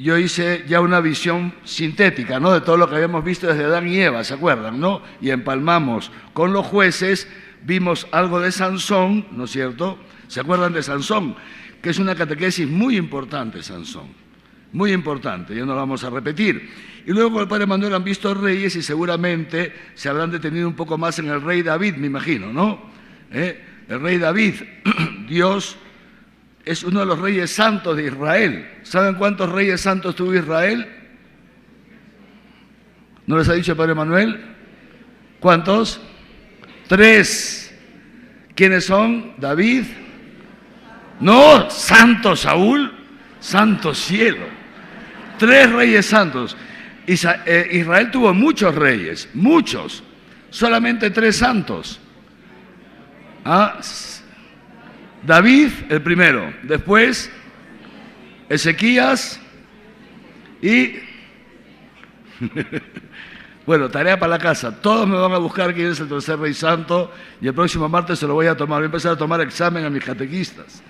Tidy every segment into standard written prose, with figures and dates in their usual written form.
yo hice ya una visión sintética, ¿no?, de todo lo que habíamos visto desde Adán y Eva, ¿se acuerdan, no? Y empalmamos con los jueces, vimos algo de Sansón, ¿no es cierto? ¿Se acuerdan de Sansón? Que es una catequesis muy importante, Sansón, muy importante, ya no la vamos a repetir. Y luego con el padre Manuel han visto reyes y seguramente se habrán detenido un poco más en el rey David, me imagino, ¿no? El rey David, Dios es uno de los reyes santos de Israel. ¿Saben cuántos reyes santos tuvo Israel? ¿No les ha dicho el padre Manuel? ¿Cuántos? 3. ¿Quiénes son? David. No, santo Saúl, santo cielo. 3 reyes santos. Israel tuvo muchos reyes, muchos. Solamente 3 santos. David, el primero. Después, Ezequías y... Bueno, tarea para la casa. Todos me van a buscar quién es el tercer rey santo y el próximo martes se lo voy a tomar. Voy a empezar a tomar examen a mis catequistas.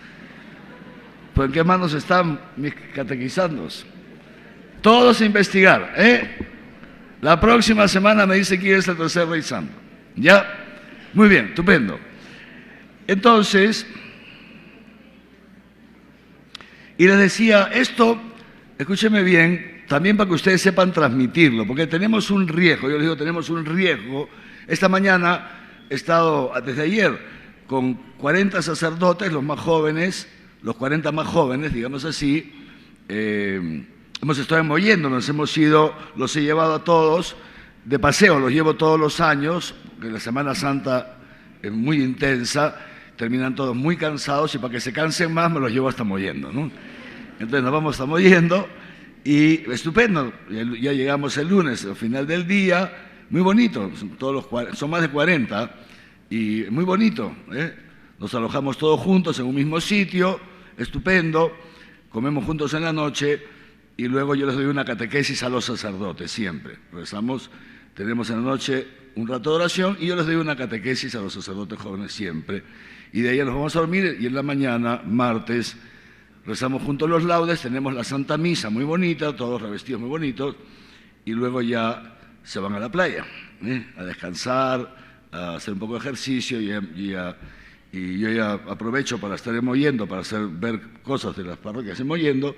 ¿Pues en qué manos están mis catequizandos? Todos a investigar, La próxima semana me dice quién es el tercer rey santo. ¿Ya? Muy bien, estupendo. Entonces, y les decía, esto, escúcheme bien, también para que ustedes sepan transmitirlo, porque tenemos un riesgo, yo les digo, tenemos un riesgo. Esta mañana he estado, desde ayer, con 40 sacerdotes, los más jóvenes, los 40 más jóvenes, digamos así, hemos estado moviendo, nos hemos ido, los he llevado a todos, de paseo, los llevo todos los años, porque la Semana Santa es muy intensa, terminan todos muy cansados y para que se cansen más me los llevo hasta Mollendo, ¿no? Entonces nos vamos a Mollendo y estupendo, ya llegamos el lunes, al final del día, muy bonito, son más de 40 y muy bonito, Nos alojamos todos juntos en un mismo sitio, estupendo, comemos juntos en la noche y luego yo les doy una catequesis a los sacerdotes, siempre. Rezamos, tenemos en la noche un rato de oración y yo les doy una catequesis a los sacerdotes jóvenes siempre. Y de ahí nos vamos a dormir y en la mañana, martes, rezamos juntos los laudes, tenemos la Santa Misa muy bonita, todos revestidos muy bonitos, y luego ya se van a la playa, a descansar, a hacer un poco de ejercicio y yo ya aprovecho para estar en Mollendo, para ver cosas de las parroquias en Mollendo,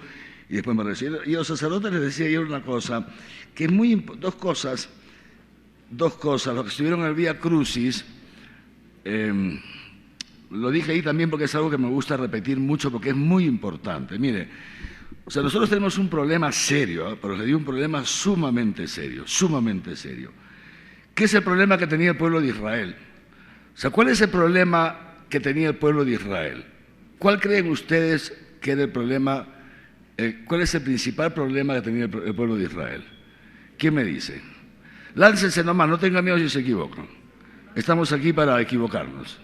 y después me recibo. Y a los sacerdotes les decía yo una cosa, que es muy dos cosas, los que estuvieron en el Vía Crucis, lo dije ahí también porque es algo que me gusta repetir mucho porque es muy importante. Mire, o sea, nosotros tenemos un problema serio, pero les digo un problema sumamente serio, sumamente serio. ¿Qué es el problema que tenía el pueblo de Israel? O sea, ¿cuál es el problema que tenía el pueblo de Israel? ¿Cuál creen ustedes que era el problema, cuál es el principal problema que tenía el pueblo de Israel? ¿Quién me dice? Láncense nomás, no tengan miedo si se equivocan. Estamos aquí para equivocarnos.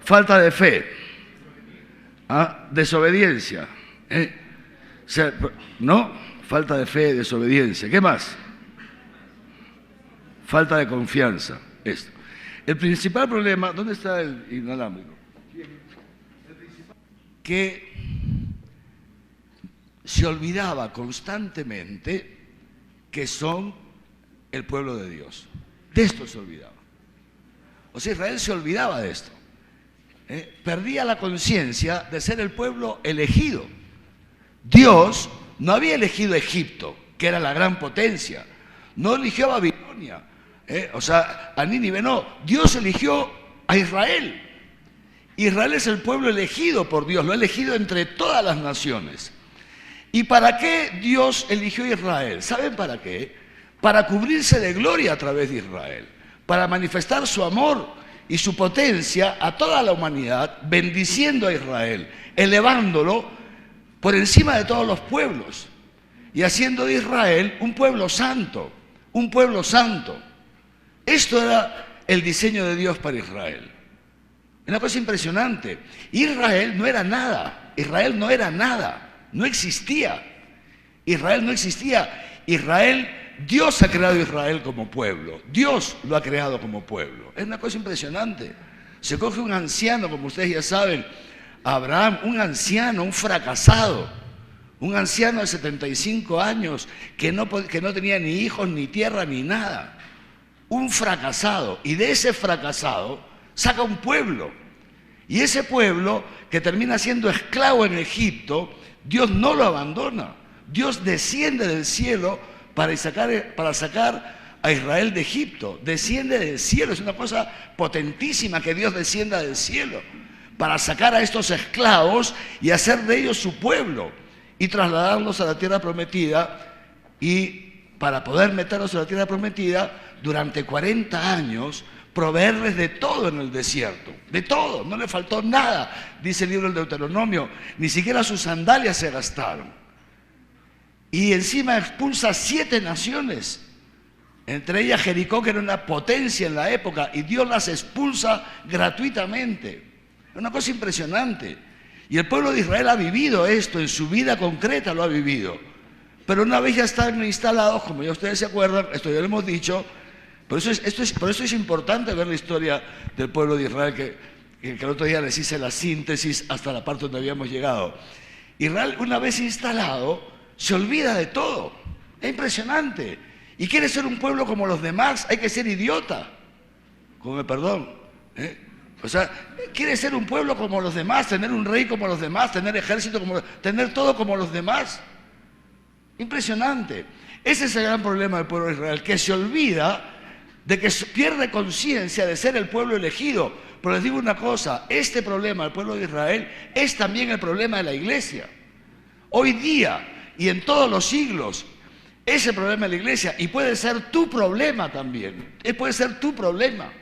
Falta de fe, desobediencia, ¿no? Falta de fe, desobediencia. ¿Qué más? Falta de confianza. Esto. El principal problema, ¿dónde está el inalámbrico? Que se olvidaba constantemente que son el pueblo de Dios. De esto se olvidaba. O sea, Israel se olvidaba de esto. Perdía la conciencia de ser el pueblo elegido. Dios no había elegido Egipto, que era la gran potencia. No eligió a Babilonia, o sea, a Nínive no. Dios eligió a Israel. Israel es el pueblo elegido por Dios, lo ha elegido entre todas las naciones. ¿Y para qué Dios eligió a Israel? ¿Saben para qué? Para cubrirse de gloria a través de Israel, para manifestar su amor y su potencia a toda la humanidad, bendiciendo a Israel, elevándolo por encima de todos los pueblos y haciendo de Israel un pueblo santo, un pueblo santo. Esto era el diseño de Dios para Israel. Una cosa impresionante. Israel no era nada, Israel no era nada, no existía. Israel no existía. Israel, Dios ha creado a Israel como pueblo, Dios lo ha creado como pueblo. Es una cosa impresionante. Se coge un anciano, como ustedes ya saben, Abraham, un anciano, un fracasado, Un anciano de 75 años que no tenía ni hijos, ni tierra, ni nada. Un fracasado. Y de ese fracasado saca un pueblo. Y ese pueblo que termina siendo esclavo en Egipto, Dios no lo abandona. Dios desciende del cielo para sacar a Israel de Egipto. Desciende del cielo. Es una cosa potentísima que Dios descienda del cielo para sacar a estos esclavos y hacer de ellos su pueblo y trasladarlos a la tierra prometida. Y para poder meterlos en la tierra prometida, durante 40 años, proveerles de todo en el desierto, de todo, no le faltó nada, dice el libro del Deuteronomio, ni siquiera sus sandalias se gastaron. Y encima expulsa 7 naciones, entre ellas Jericó, que era una potencia en la época, y Dios las expulsa gratuitamente. Es una cosa impresionante. Y el pueblo de Israel ha vivido esto, en su vida concreta lo ha vivido. Pero una vez ya están instalados, como ya ustedes se acuerdan, esto ya lo hemos dicho. Por eso es importante ver la historia del pueblo de Israel, que el otro día les hice la síntesis hasta la parte donde habíamos llegado. Israel, una vez instalado, se olvida de todo. Es impresionante. Y quiere ser un pueblo como los demás. Hay que ser idiota. Con el perdón. O sea, quiere ser un pueblo como los demás, tener un rey como los demás, tener ejército tener todo como los demás. Impresionante. Ese es el gran problema del pueblo de Israel, que se olvida de que pierde conciencia de ser el pueblo elegido. Pero les digo una cosa, este problema del pueblo de Israel es también el problema de la iglesia. Hoy día y en todos los siglos, es el problema de la iglesia y puede ser tu problema también. Puede ser tu problema.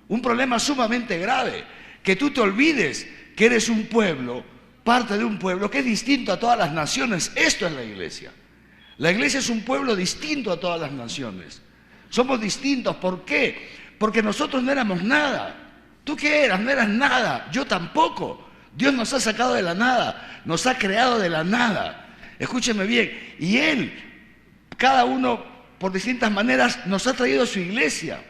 Un problema sumamente grave, que tú te olvides que eres un pueblo, parte de un pueblo que es distinto a todas las naciones. Esto es la iglesia. La iglesia es un pueblo distinto a todas las naciones. Somos distintos. ¿Por qué? Porque nosotros no éramos nada. ¿Tú qué eras? No eras nada. Yo tampoco. Dios nos ha sacado de la nada. Nos ha creado de la nada. Escúcheme bien. Y Él, cada uno por distintas maneras, nos ha traído a su iglesia.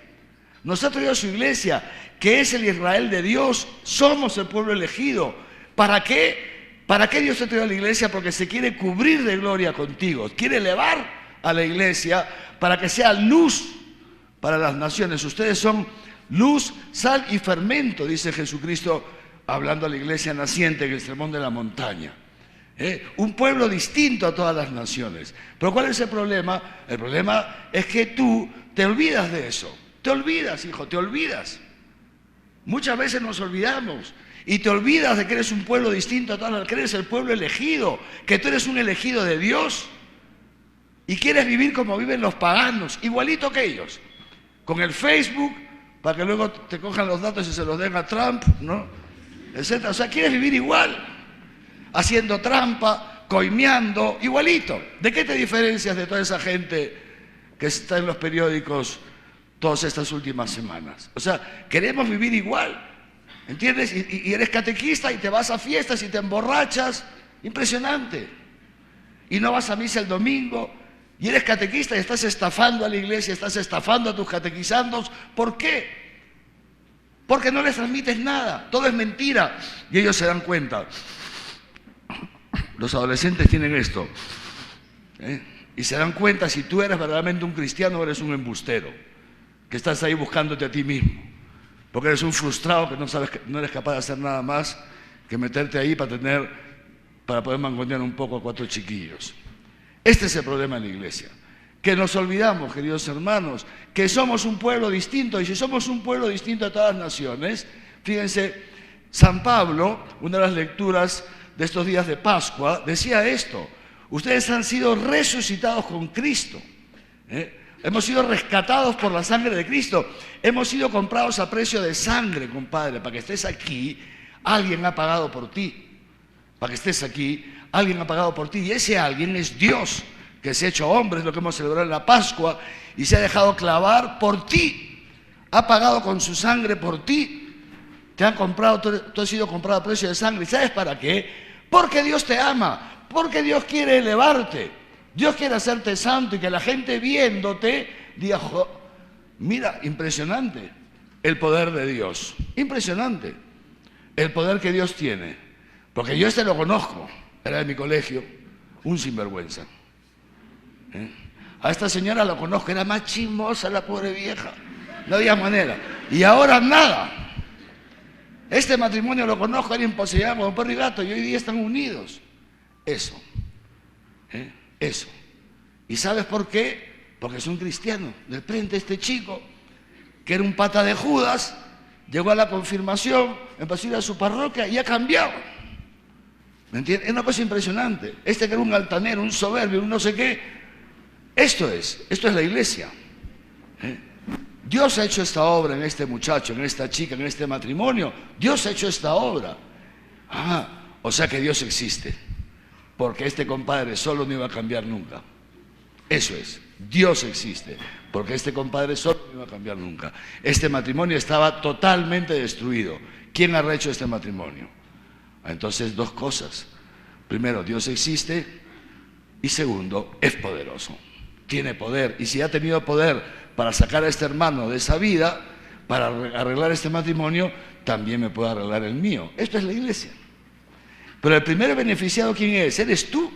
Nos ha traído a su iglesia, que es el Israel de Dios. Somos el pueblo elegido. ¿Para qué? ¿Para qué Dios te ha traído a la iglesia? Porque se quiere cubrir de gloria contigo. Quiere elevar a la iglesia para que sea luz para las naciones. Ustedes son luz, sal y fermento, dice Jesucristo, hablando a la iglesia naciente en el sermón de la montaña. Un pueblo distinto a todas las naciones. Pero ¿cuál es el problema? El problema es que tú te olvidas de eso. Te olvidas, hijo, te olvidas. Muchas veces nos olvidamos. Y te olvidas de que eres un pueblo distinto a todas las, que eres el pueblo elegido, que tú eres un elegido de Dios. Y quieres vivir como viven los paganos, igualito que ellos. Con el Facebook, para que luego te cojan los datos y se los den a Trump, ¿no? Etcétera. O sea, quieres vivir igual, haciendo trampa, coimeando, igualito. ¿De qué te diferencias de toda esa gente que está en los periódicos todas estas últimas semanas? O sea, queremos vivir igual, ¿entiendes? Y eres catequista y te vas a fiestas y te emborrachas, impresionante. Y no vas a misa el domingo, y eres catequista y estás estafando a la iglesia, estás estafando a tus catequizandos. ¿Por qué? Porque no les transmites nada, todo es mentira. Y ellos se dan cuenta. Los adolescentes tienen esto. Y se dan cuenta si tú eres verdaderamente un cristiano o eres un embustero, que estás ahí buscándote a ti mismo, porque eres un frustrado que no eres capaz de hacer nada más que meterte ahí para poder mangonear un poco a 4 chiquillos. Este es el problema de la iglesia, que nos olvidamos, queridos hermanos, que somos un pueblo distinto. Y si somos un pueblo distinto a todas las naciones, fíjense, San Pablo, una de las lecturas de estos días de Pascua, decía esto: ustedes han sido resucitados con Cristo, hemos sido rescatados por la sangre de Cristo, hemos sido comprados a precio de sangre, compadre. Para que estés aquí, alguien ha pagado por ti. Para que estés aquí, alguien ha pagado por ti, y ese alguien es Dios, que se ha hecho hombre, es lo que hemos celebrado en la Pascua, y se ha dejado clavar por ti. Ha pagado con su sangre por ti. Te han comprado, tú has sido comprado a precio de sangre. ¿Y sabes para qué? Porque Dios te ama, porque Dios quiere elevarte. Dios quiere hacerte santo y que la gente viéndote diga: mira, impresionante el poder de Dios. Impresionante el poder que Dios tiene. Porque yo lo conozco, era de mi colegio. un sinvergüenza. A esta señora la conozco, era más chismosa la pobre vieja, no había manera. Y ahora nada. Este matrimonio lo conozco, era imposible, como perro y gato, y hoy día están unidos. Eso. Eso. ¿Y sabes por qué? Porque es un cristiano. De frente este chico, que era un pata de Judas, llegó a la confirmación, empezó a ir a su parroquia y ha cambiado. ¿Me entiendes? Es una cosa impresionante. Este que era un altanero, un soberbio, un no sé qué. Esto es la iglesia. Dios ha hecho esta obra en este muchacho, en esta chica, en este matrimonio. Dios ha hecho esta obra. O sea que Dios existe. Porque este compadre solo no iba a cambiar nunca. Eso es. Dios existe. Porque este compadre solo no iba a cambiar nunca. Este matrimonio estaba totalmente destruido. ¿Quién ha rehecho este matrimonio? Entonces, dos cosas. Primero, Dios existe. Y segundo, es poderoso. Tiene poder. Y si ha tenido poder para sacar a este hermano de esa vida, para arreglar este matrimonio, también me puede arreglar el mío. Esto es la iglesia. Pero el primer beneficiado, ¿quién es? Eres tú.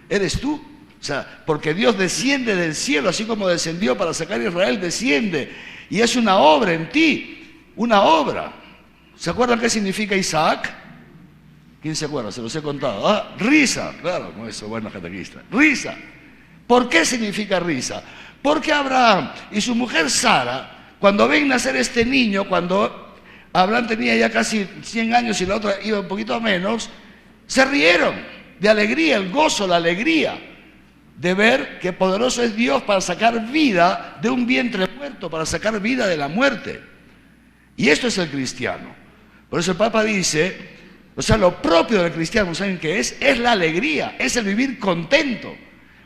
Eres tú. O sea, porque Dios desciende del cielo, así como descendió para sacar a Israel, desciende. Y es una obra en ti. Una obra. ¿Se acuerdan qué significa Isaac? ¿Quién se acuerda? Se los he contado. Risa. Claro, no eso, bueno, catequista. Risa. ¿Por qué significa risa? Porque Abraham y su mujer Sara, cuando ven nacer este niño, cuando Abraham tenía ya casi 100 años y la otra iba un poquito menos, se rieron de alegría, el gozo, la alegría de ver que poderoso es Dios para sacar vida de un vientre muerto, para sacar vida de la muerte. Y esto es el cristiano. Por eso el Papa dice, o sea, lo propio del cristiano, ¿saben qué es? Es la alegría, es el vivir contento.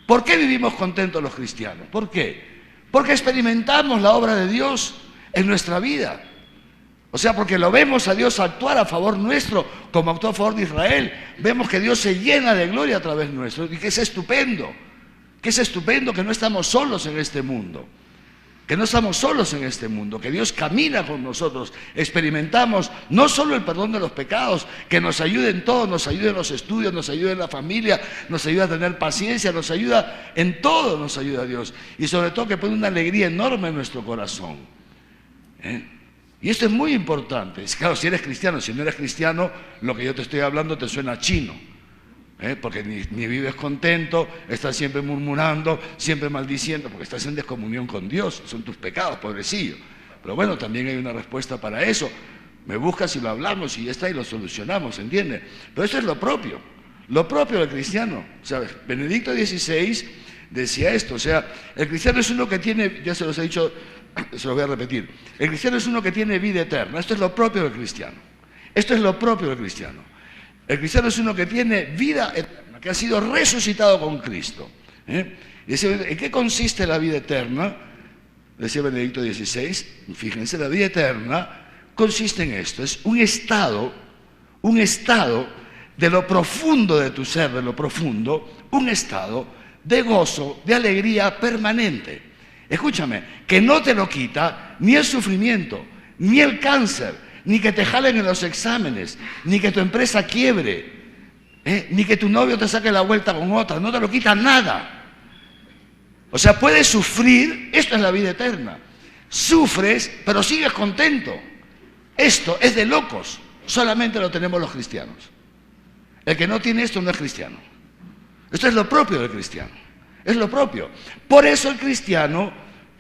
¿Por qué vivimos contentos los cristianos? ¿Por qué? Porque experimentamos la obra de Dios en nuestra vida. O sea, porque lo vemos a Dios actuar a favor nuestro, como actuó a favor de Israel. Vemos que Dios se llena de gloria a través nuestro y que es estupendo. Que es estupendo que no estamos solos en este mundo. Que no estamos solos en este mundo, que Dios camina con nosotros, experimentamos no solo el perdón de los pecados, que nos ayude en todo, nos ayude en los estudios, nos ayude en la familia, nos ayuda a tener paciencia, nos ayuda en todo, nos ayuda Dios. Y sobre todo que pone una alegría enorme en nuestro corazón. Y esto es muy importante. Claro, si eres cristiano, si no eres cristiano, lo que yo te estoy hablando te suena chino. Porque ni vives contento, estás siempre murmurando, siempre maldiciendo, porque estás en descomunión con Dios, son tus pecados, pobrecillo. Pero bueno, también hay una respuesta para eso. Me buscas y lo hablamos y ya está y lo solucionamos, ¿entiendes? Pero eso es lo propio del cristiano. ¿Sabes? Benedicto XVI decía esto, o sea, el cristiano es uno que tiene, ya se los he dicho, se los voy a repetir, el cristiano es uno que tiene vida eterna, esto es lo propio del cristiano. Esto es lo propio del cristiano. El cristiano es uno que tiene vida eterna, que ha sido resucitado con Cristo. Y decía, ¿en qué consiste la vida eterna? Decía Benedicto XVI, fíjense, la vida eterna consiste en esto, es un estado de lo profundo de tu ser, de lo profundo, un estado de gozo, de alegría permanente. Escúchame, que no te lo quita ni el sufrimiento, ni el cáncer, ni que te jalen en los exámenes, ni que tu empresa quiebre, ni que tu novio te saque la vuelta con otra, no te lo quita nada. O sea, puedes sufrir, esto es la vida eterna. Sufres, pero sigues contento. Esto es de locos, solamente lo tenemos los cristianos. El que no tiene esto no es cristiano. Esto es lo propio del cristiano, es lo propio. Por eso el cristiano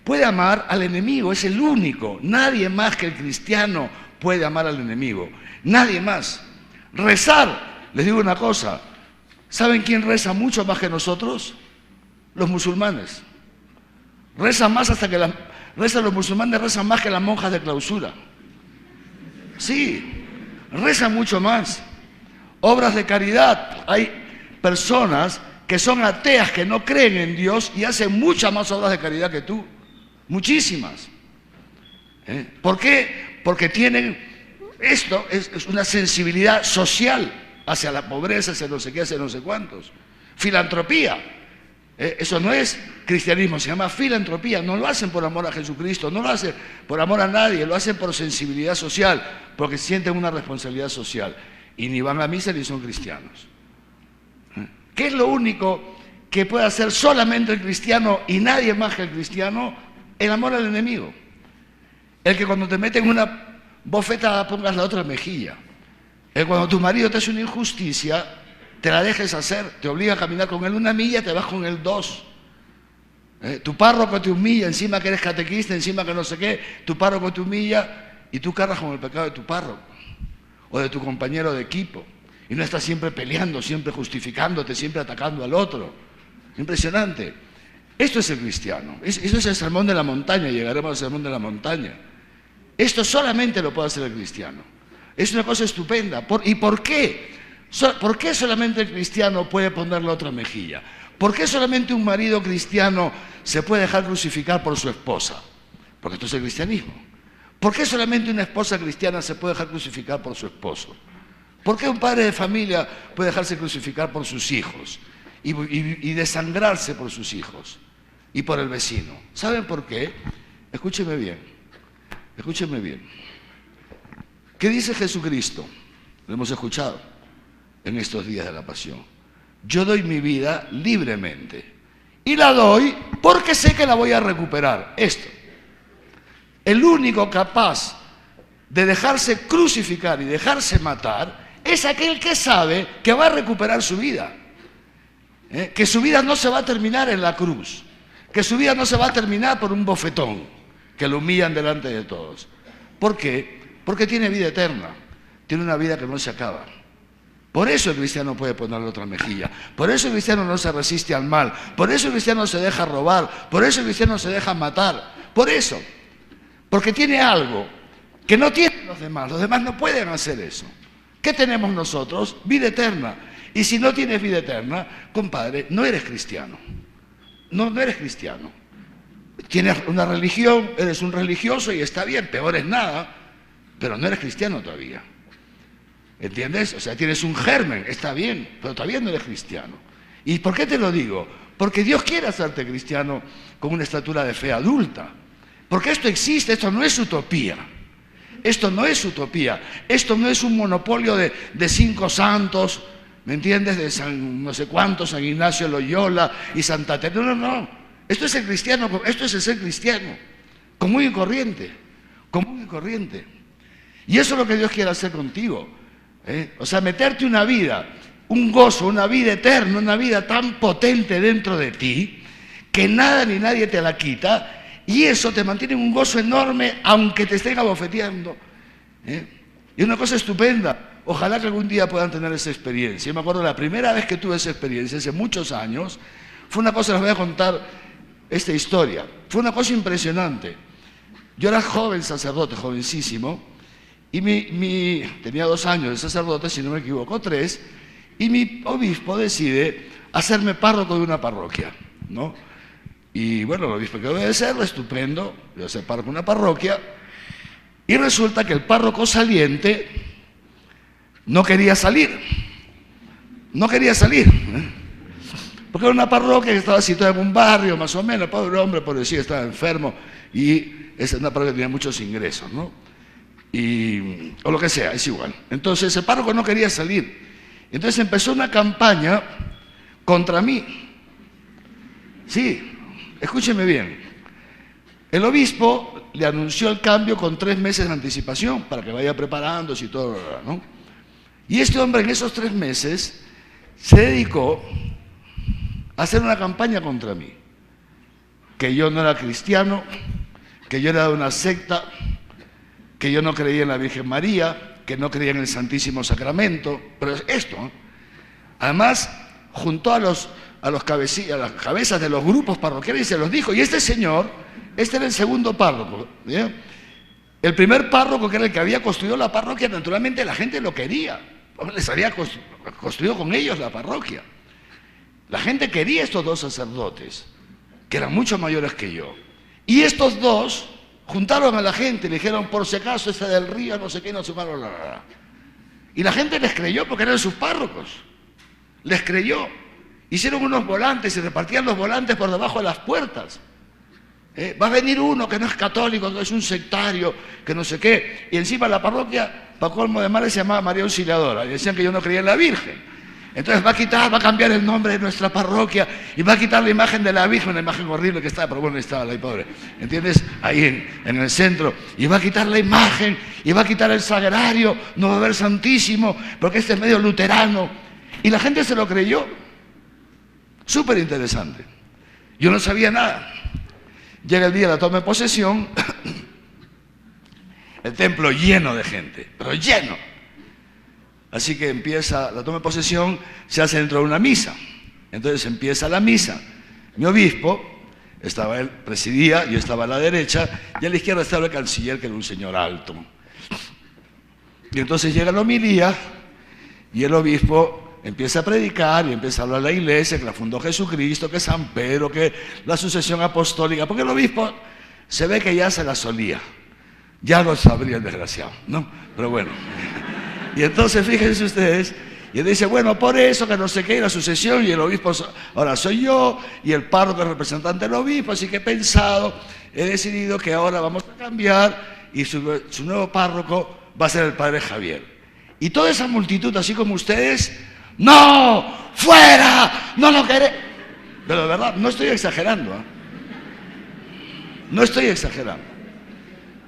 puede amar al enemigo, es el único. Nadie más que el cristiano puede amar al enemigo. Nadie más. Rezar, les digo una cosa, ¿saben quién reza mucho más que nosotros? Los musulmanes. Rezan más hasta que los musulmanes rezan más que las monjas de clausura. Sí, rezan mucho más. Obras de caridad. Hay personas que son ateas, que no creen en Dios y hacen muchas más obras de caridad que tú. Muchísimas. ¿Por qué? Porque tienen, esto es una sensibilidad social hacia la pobreza, hacia no sé qué, hacia no sé cuántos. Filantropía. Eso no es cristianismo, se llama filantropía. No lo hacen por amor a Jesucristo, no lo hacen por amor a nadie, lo hacen por sensibilidad social, porque sienten una responsabilidad social. Y ni van a misa ni son cristianos. ¿Qué es lo único que puede hacer solamente el cristiano y nadie más que el cristiano? El amor al enemigo. El que cuando te meten una bofetada pongas la otra mejilla. El cuando tu marido te hace una injusticia, te la dejes hacer, te obliga a caminar con él 1 milla, te vas con él 2. Tu párroco te humilla, encima que eres catequista, encima que no sé qué, tu párroco te humilla y tú cargas con el pecado de tu párroco o de tu compañero de equipo. Y no estás siempre peleando, siempre justificándote, siempre atacando al otro. Impresionante. Esto es el cristiano. Eso es el sermón de la montaña, llegaremos al sermón de la montaña. Esto solamente lo puede hacer el cristiano. Es una cosa estupenda. ¿Y por qué? ¿Por qué solamente el cristiano puede poner la otra mejilla? ¿Por qué solamente un marido cristiano se puede dejar crucificar por su esposa? Porque esto es el cristianismo. ¿Por qué solamente una esposa cristiana se puede dejar crucificar por su esposo? ¿Por qué un padre de familia puede dejarse crucificar por sus hijos y desangrarse por sus hijos y por el vecino? ¿Saben por qué? Escúcheme bien, escúcheme bien. ¿Qué dice Jesucristo? Lo hemos escuchado en estos días de la pasión. Yo doy mi vida libremente y la doy porque sé que la voy a recuperar. Esto. El único capaz de dejarse crucificar y dejarse matar es aquel que sabe que va a recuperar su vida. Que su vida no se va a terminar en la cruz, que su vida no se va a terminar por un bofetón, que lo humillan delante de todos. ¿Por qué? Porque tiene vida eterna, tiene una vida que no se acaba. Por eso el cristiano puede ponerle otra mejilla, por eso el cristiano no se resiste al mal, por eso el cristiano se deja robar, por eso el cristiano se deja matar, por eso, porque tiene algo que no tienen los demás no pueden hacer eso. ¿Qué tenemos nosotros? Vida eterna. Y si no tienes vida eterna, compadre, no eres cristiano. No eres cristiano. Tienes una religión, eres un religioso y está bien, peor es nada, pero no eres cristiano todavía. ¿Entiendes? O sea, tienes un germen, está bien, pero todavía no eres cristiano. ¿Y por qué te lo digo? Porque Dios quiere hacerte cristiano con una estatura de fe adulta. Porque esto existe, esto no es utopía. Esto no es utopía, esto no es un monopolio de 5 santos, ¿me entiendes? De San no sé cuántos, San Ignacio de Loyola y Santa Teresa. No. Esto es el cristiano, esto es el ser cristiano, común y corriente, común y corriente. Y eso es lo que Dios quiere hacer contigo. O sea, meterte una vida, un gozo, una vida eterna, una vida tan potente dentro de ti, que nada ni nadie te la quita. Y eso te mantiene un gozo enorme, aunque te estén abofeteando. Y una cosa estupenda. Ojalá que algún día puedan tener esa experiencia. Yo me acuerdo la primera vez que tuve esa experiencia, hace muchos años, fue una cosa, les voy a contar esta historia. Fue una cosa impresionante. Yo era joven sacerdote, jovencísimo, y tenía 2 años de sacerdote, si no me equivoco, 3, y mi obispo decide hacerme párroco de una parroquia, ¿no? Y bueno, el obispo que debe ser, estupendo, yo ser párroco de una parroquia, y resulta que el párroco saliente no quería salir, porque era una parroquia que estaba situada en un barrio, más o menos, pobre hombre, pobrecito, estaba enfermo, y es una parroquia que tenía muchos ingresos, ¿no? O lo que sea, es igual. Entonces el párroco no quería salir, entonces empezó una campaña contra mí. Sí. Escúcheme bien, el obispo le anunció el cambio con 3 meses de anticipación para que vaya preparándose y todo, ¿no? Y este hombre en esos 3 meses se dedicó a hacer una campaña contra mí, que yo no era cristiano, que yo era de una secta, que yo no creía en la Virgen María, que no creía en el Santísimo Sacramento, pero esto, ¿no? Además, juntó a las cabezas de los grupos parroquiales y se los dijo. Y este señor, este era el segundo párroco, ¿bien? El primer párroco, que era el que había construido la parroquia, naturalmente la gente lo quería, porque les había construido con ellos la parroquia. La gente quería estos 2 sacerdotes, que eran mucho mayores que yo. Y estos 2 juntaron a la gente, le dijeron, por si acaso, ese del río, no sé qué, no sé qué, bla. Y la gente les creyó porque eran sus párrocos. Les creyó. Hicieron unos volantes y repartían los volantes por debajo de las puertas. Va a venir uno que no es católico, que es un sectario, que no sé qué. Y encima la parroquia, para colmo de males, se llamaba María Auxiliadora. Y decían que yo no creía en la Virgen. Entonces va a cambiar el nombre de nuestra parroquia y va a quitar la imagen de la Virgen, una imagen horrible que estaba, pero bueno, estaba ahí, pobre, ¿entiendes? Ahí en el centro. Y va a quitar la imagen y va a quitar el sagrario, no va a haber santísimo, porque este es medio luterano. Y la gente se lo creyó. Súper interesante. Yo no sabía nada. Llega el día de la toma de posesión, el templo lleno de gente, pero lleno. Así que empieza la toma de posesión, se hace dentro de una misa. Entonces empieza la misa. Mi obispo, él presidía, yo estaba a la derecha, y a la izquierda estaba el canciller, que era un señor alto. Y entonces llega la homilía, y el obispo empieza a predicar, y empieza a hablar de la iglesia, que la fundó Jesucristo, que San Pedro, que la sucesión apostólica, porque el obispo se ve que ya se la solía. Ya lo sabría el desgraciado, ¿no? Pero bueno. Y entonces fíjense ustedes, y él dice, bueno, por eso que no sé qué, la sucesión, y el obispo ahora soy yo, y el párroco es representante del obispo, así que he decidido que ahora vamos a cambiar, y su nuevo párroco va a ser el padre Javier. Y toda esa multitud, así como ustedes, ¡no! ¡Fuera! ¡No lo querés! Pero de verdad, no estoy exagerando, ¿eh? No estoy exagerando.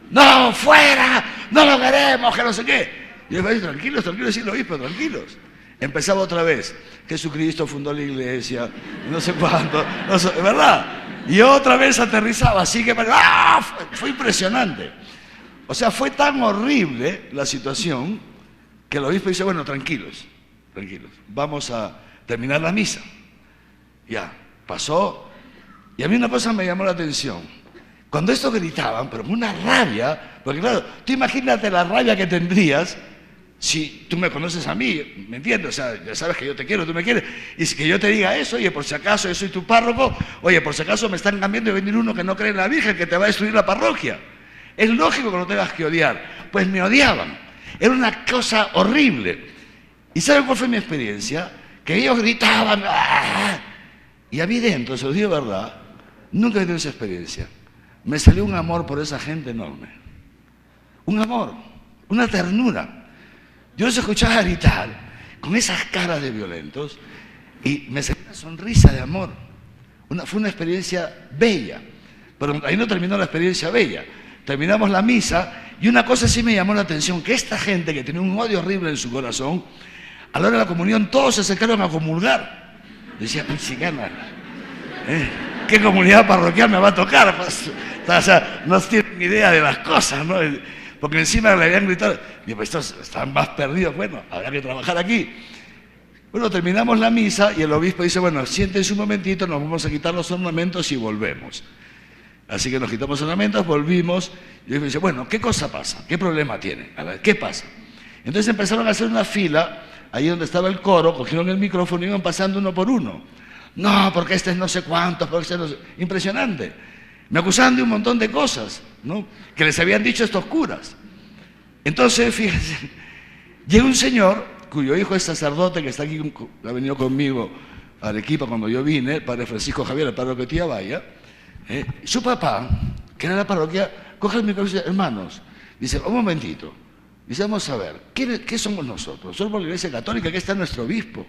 ¡No! ¡Fuera! ¡No lo queremos! ¡Que no sé qué! Y yo le digo, tranquilos, sí, el obispo, tranquilos. Empezaba otra vez. Jesucristo fundó la iglesia, no sé cuánto, no sé, ¿verdad? Y otra vez aterrizaba, así que fue impresionante. O sea, fue tan horrible la situación que el obispo dice, bueno, tranquilos, vamos a terminar la misa. Ya, pasó. Y a mí una cosa me llamó la atención. Cuando esto gritaban, pero con una rabia, porque claro, tú imagínate la rabia que tendrías si tú me conoces a mí, ¿me entiendes? O sea, ya sabes que yo te quiero, tú me quieres. Y si que yo te diga eso, oye, por si acaso yo soy tu párroco, oye, por si acaso me están cambiando y venir uno que no cree en la Virgen, que te va a destruir la parroquia. Es lógico que no tengas que odiar. Pues me odiaban. Era una cosa horrible. ¿Y saben cuál fue mi experiencia? Que ellos gritaban, ¡ah! Y a mí dentro, se los digo verdad, nunca he tenido esa experiencia. Me salió un amor por esa gente enorme. Un amor, una ternura. Yo los escuchaba gritar con esas caras de violentos y me salió una sonrisa de amor. Fue una experiencia bella. Pero ahí no terminó la experiencia bella. Terminamos la misa y una cosa sí me llamó la atención, que esta gente que tenía un odio horrible en su corazón, a la hora de la comunión todos se acercaron a comulgar. Decía, mexicana, ¿qué comunidad parroquial me va a tocar? O sea, no tienen ni idea de las cosas, ¿no? Porque encima le habían gritado, y pues estos están más perdidos, bueno, habrá que trabajar aquí. Bueno, terminamos la misa y el obispo dice, bueno, siéntense un momentito, nos vamos a quitar los ornamentos y volvemos. Así que nos quitamos ornamentos, volvimos, y el obispo dice, bueno, ¿qué cosa pasa? ¿Qué problema tiene? A ver, ¿qué pasa? Entonces empezaron a hacer una fila, ahí donde estaba el coro, cogieron el micrófono y iban pasando uno por uno. No, porque este es no sé cuántos, porque este no sé... Impresionante. Me acusaban de un montón de cosas, ¿no? Que les habían dicho estos curas. Entonces, fíjense, llega un señor cuyo hijo es sacerdote, que está aquí, ha venido conmigo a Arequipa cuando yo vine, el padre Francisco Javier, el párroco de Tía Vaya. Su papá, que era la parroquia, coge el micrófono y dice, hermanos, dice, un momentito, dice, vamos a ver, ¿qué somos nosotros? Somos la Iglesia Católica, aquí está nuestro obispo.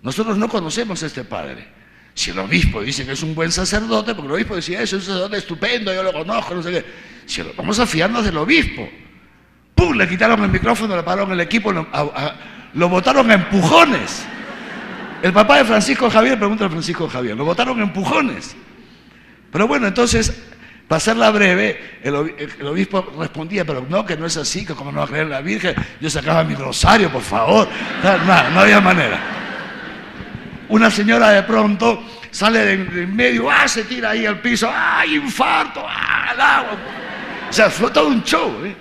Nosotros no conocemos a este padre. Si el obispo dice que es un buen sacerdote, porque el obispo decía eso, es un sacerdote estupendo, yo lo conozco, no sé qué. Si vamos a fiarnos del obispo. ¡Pum! Le quitaron el micrófono, le pararon el equipo, lo botaron a empujones. El papá de Francisco Javier, pregunta a Francisco Javier, lo botaron a empujones. Pero bueno, entonces, para hacerla breve, el obispo respondía, pero no, que no es así, que como no va a creer en la Virgen, yo sacaba mi rosario, por favor. No había manera. Una señora de pronto sale de en medio, se tira ahí al piso, infarto, al agua. O sea, fue todo un show, ¿eh?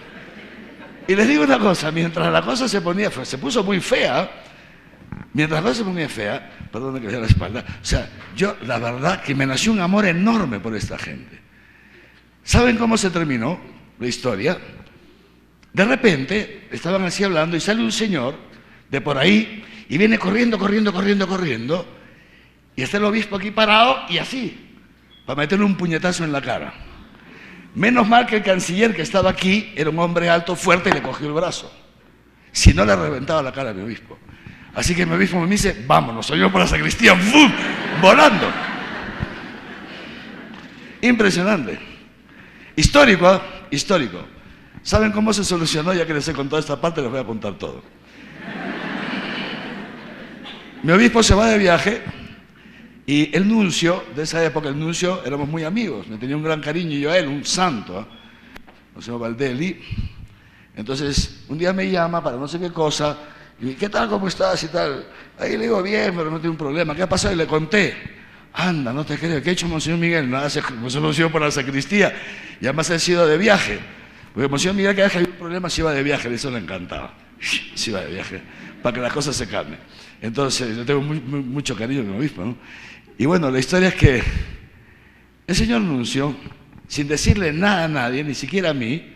Y les digo una cosa, mientras la cosa se puso muy fea, perdón que me dé la espalda, o sea, yo la verdad que me nació un amor enorme por esta gente. ¿Saben cómo se terminó la historia? De repente, estaban así hablando y sale un señor de por ahí y viene corriendo, y está el obispo aquí parado y así, para meterle un puñetazo en la cara. Menos mal que el canciller que estaba aquí era un hombre alto, fuerte, y le cogió el brazo. Si no, le reventaba la cara a mi obispo. Así que mi obispo me dice, vámonos, soy yo por la sacristía, ¡fum!, volando. Impresionante. Histórico, ¿eh? Histórico. ¿Saben cómo se solucionó? Ya que les he contado esta parte, les voy a contar todo. Mi obispo se va de viaje y el nuncio, de esa época, el nuncio, éramos muy amigos, me tenía un gran cariño yo a él, un santo, ¿eh? El señor Valdelli. Entonces, un día me llama para no sé qué cosa, y ¿qué tal, cómo estás y tal? Ahí le digo, bien, pero no tengo un problema. ¿Qué ha pasado? Y le conté. Anda, no te creo, ¿qué ha hecho Monseñor Miguel? Nada, se anunció por la sacristía, y además he sido de viaje. Porque Monseñor Miguel, cada vez que había un problema, se iba de viaje, eso le encantaba. Se iba de viaje, para que las cosas se calmen. Entonces, yo tengo mucho cariño con el obispo, ¿no? Y bueno, la historia es que el señor nuncio, sin decirle nada a nadie, ni siquiera a mí,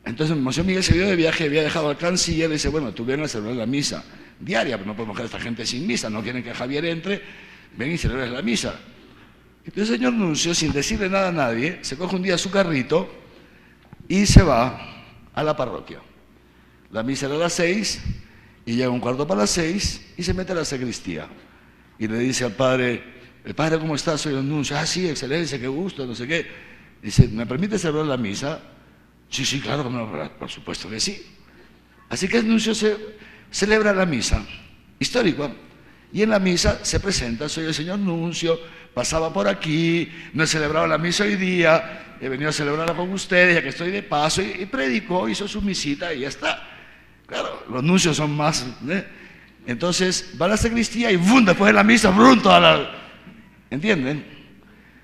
entonces Monseñor Miguel se vio de viaje, había dejado al canciller y dice, bueno, tú ven a celebrar la misa diaria, pero no podemos dejar a esta gente sin misa, no quieren que Javier entre, ven y celebres la misa. Entonces el señor nuncio, sin decirle nada a nadie, se coge un día su carrito y se va a la parroquia. La misa era a las 6 y llega un cuarto para las 6 y se mete a la sacristía. Y le dice al padre, el padre, ¿cómo está? Soy el nuncio. Ah, sí, excelencia, qué gusto, no sé qué. Dice, ¿me permite celebrar la misa? Sí, sí, claro, por supuesto que sí. Así que el nuncio celebra la misa, histórico. Y en la misa se presenta, soy el señor nuncio, pasaba por aquí, no he celebrado la misa hoy día, he venido a celebrarla con ustedes, ya que estoy de paso, y predicó, hizo su misita y ya está. Claro, los nuncios son más, ¿eh? Entonces va a la sacristía y ¡bum!, después de la misa, ¡brum!, toda la... ¿Entienden?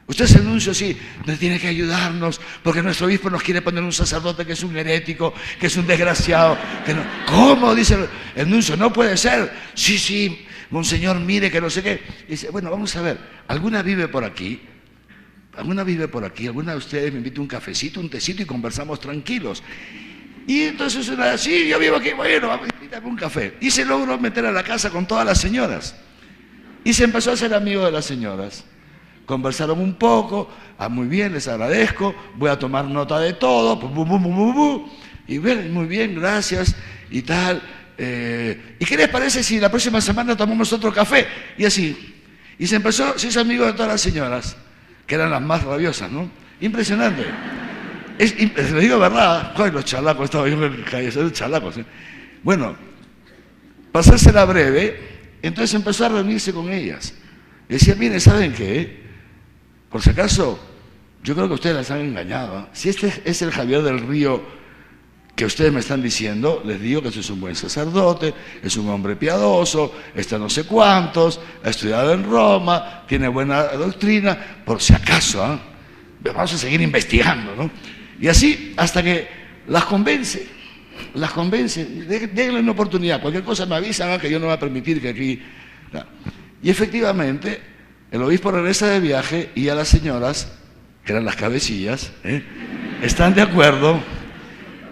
Usted es el nuncio, sí, nos tiene que ayudarnos, porque nuestro obispo nos quiere poner un sacerdote que es un herético, que es un desgraciado. Que no... ¿Cómo? Dice el nuncio, no puede ser. Sí, sí, monseñor, mire que no sé qué. Dice, bueno, vamos a ver, ¿alguna vive por aquí? ¿Alguna vive por aquí? ¿Alguna de ustedes me invita un cafecito, un tecito y conversamos tranquilos? Y entonces una, sí, yo vivo aquí, bueno, invítame un café. Y se logró meter a la casa con todas las señoras. Y se empezó a hacer amigo de las señoras. Conversaron un poco, muy bien, les agradezco, voy a tomar nota de todo, y bien, muy bien, gracias, y tal. ¿Y qué les parece si la próxima semana tomamos otro café? Y así. Y se hizo amigo de todas las señoras, que eran las más rabiosas, ¿no? Impresionante. Les digo verdad, joder, los chalacos, estaba yo en calle, los chalacos. Bueno, para hacérsela breve, entonces empezó a reunirse con ellas. Y decía, miren, ¿saben qué? Por si acaso, yo creo que ustedes las han engañado, ¿eh? Si este es el Javier del Río que ustedes me están diciendo, les digo que es un buen sacerdote, es un hombre piadoso, está no sé cuántos, ha estudiado en Roma, tiene buena doctrina, por si acaso, ¿eh? Vamos a seguir investigando, ¿no? Y así hasta que las convence, denle una oportunidad, cualquier cosa me avisan, ¿no?, que yo no voy a permitir que aquí... No. Y efectivamente, el obispo regresa de viaje y a las señoras, que eran las cabecillas, están de acuerdo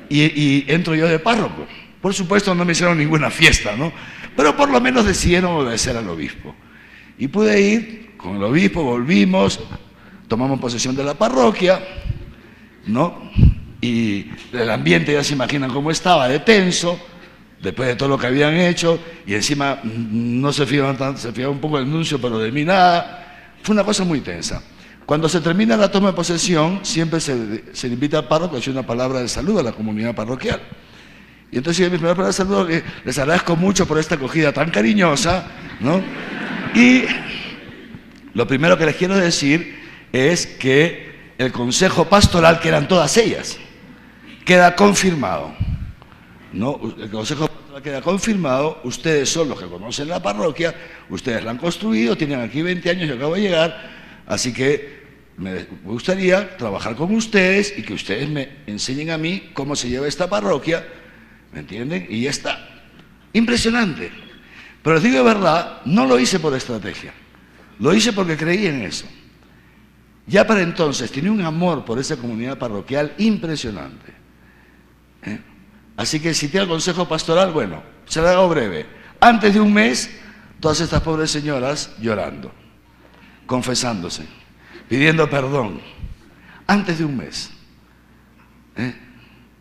y entro yo de párroco. Por supuesto no me hicieron ninguna fiesta, ¿no? Pero por lo menos decidieron obedecer al obispo. Y pude ir con el obispo, volvimos, tomamos posesión de la parroquia, ¿no? Y el ambiente ya se imaginan cómo estaba, de tenso, después de todo lo que habían hecho, y encima no se fiaban tanto, se fiaba un poco el nuncio, pero de mí nada. Fue una cosa muy tensa. Cuando se termina la toma de posesión, siempre se le invita al párroco a decir una palabra de salud a la comunidad parroquial. Y entonces mi primera palabra de saludo, les agradezco mucho por esta acogida tan cariñosa, ¿no? Y lo primero que les quiero decir es que el consejo pastoral, que eran todas ellas, queda confirmado, ¿no? El consejo pastoral queda confirmado, ustedes son los que conocen la parroquia, ustedes la han construido, tienen aquí 20 años, yo acabo de llegar, así que me gustaría trabajar con ustedes y que ustedes me enseñen a mí cómo se lleva esta parroquia, ¿me entienden? Y ya está. Impresionante. Pero les digo de verdad, no lo hice por estrategia, lo hice porque creí en eso. Ya para entonces tenía un amor por esa comunidad parroquial impresionante. Así que cité al consejo pastoral, bueno, se lo hago breve. Antes de un mes, todas estas pobres señoras llorando, confesándose, pidiendo perdón. Antes de un mes.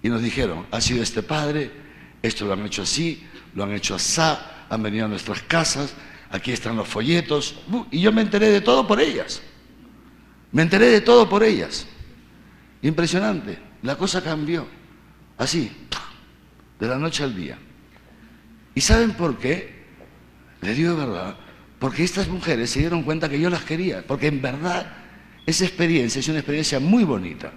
Y nos dijeron, ha sido este padre, esto lo han hecho así, lo han hecho asá, han venido a nuestras casas, aquí están los folletos, y yo me enteré de todo por ellas. Me enteré de todo por ellas. Impresionante, la cosa cambió, así, de la noche al día. ¿Y saben por qué? Les digo de verdad, porque estas mujeres se dieron cuenta que yo las quería, porque en verdad esa experiencia es una experiencia muy bonita.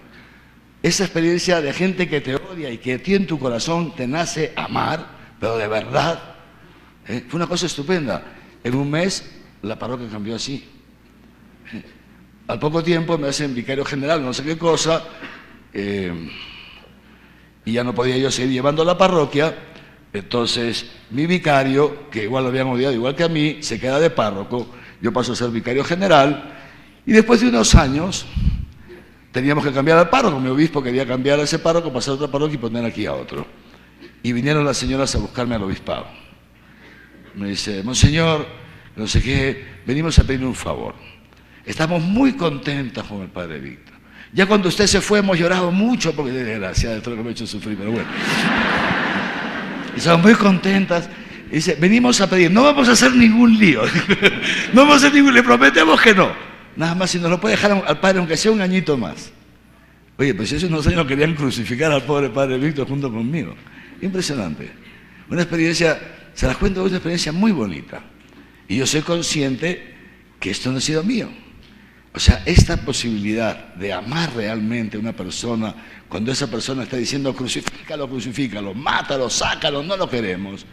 Esa experiencia de gente que te odia y que a ti en tu corazón te nace amar, pero de verdad, fue una cosa estupenda. En un mes la parroquia cambió así. Al poco tiempo me hacen vicario general, no sé qué cosa, y ya no podía yo seguir llevando la parroquia. Entonces mi vicario, que igual lo habían odiado igual que a mí, se queda de párroco, yo paso a ser vicario general, y después de unos años teníamos que cambiar al párroco. Mi obispo quería cambiar a ese párroco, pasar a otra parroquia y poner aquí a otro. Y vinieron las señoras a buscarme al obispado. Me dice, monseñor, no sé qué, venimos a pedir un favor. Estamos muy contentas con el padre Víctor. Ya cuando usted se fue hemos llorado mucho, porque desgracia de todo lo que me ha hecho sufrir, pero bueno. Estamos muy contentas. Y dice, venimos a pedir, no vamos a hacer ningún lío. No vamos a hacer ningún lío, le prometemos que no. Nada más si nos lo puede dejar al padre, aunque sea un añito más. Oye, pues esos unos años querían crucificar al pobre padre Víctor junto conmigo. Impresionante. Una experiencia, se las cuento, una experiencia muy bonita. Y yo soy consciente que esto no ha sido mío. O sea, esta posibilidad de amar realmente a una persona, cuando esa persona está diciendo crucifícalo, crucifícalo, mátalo, sácalo, no lo queremos.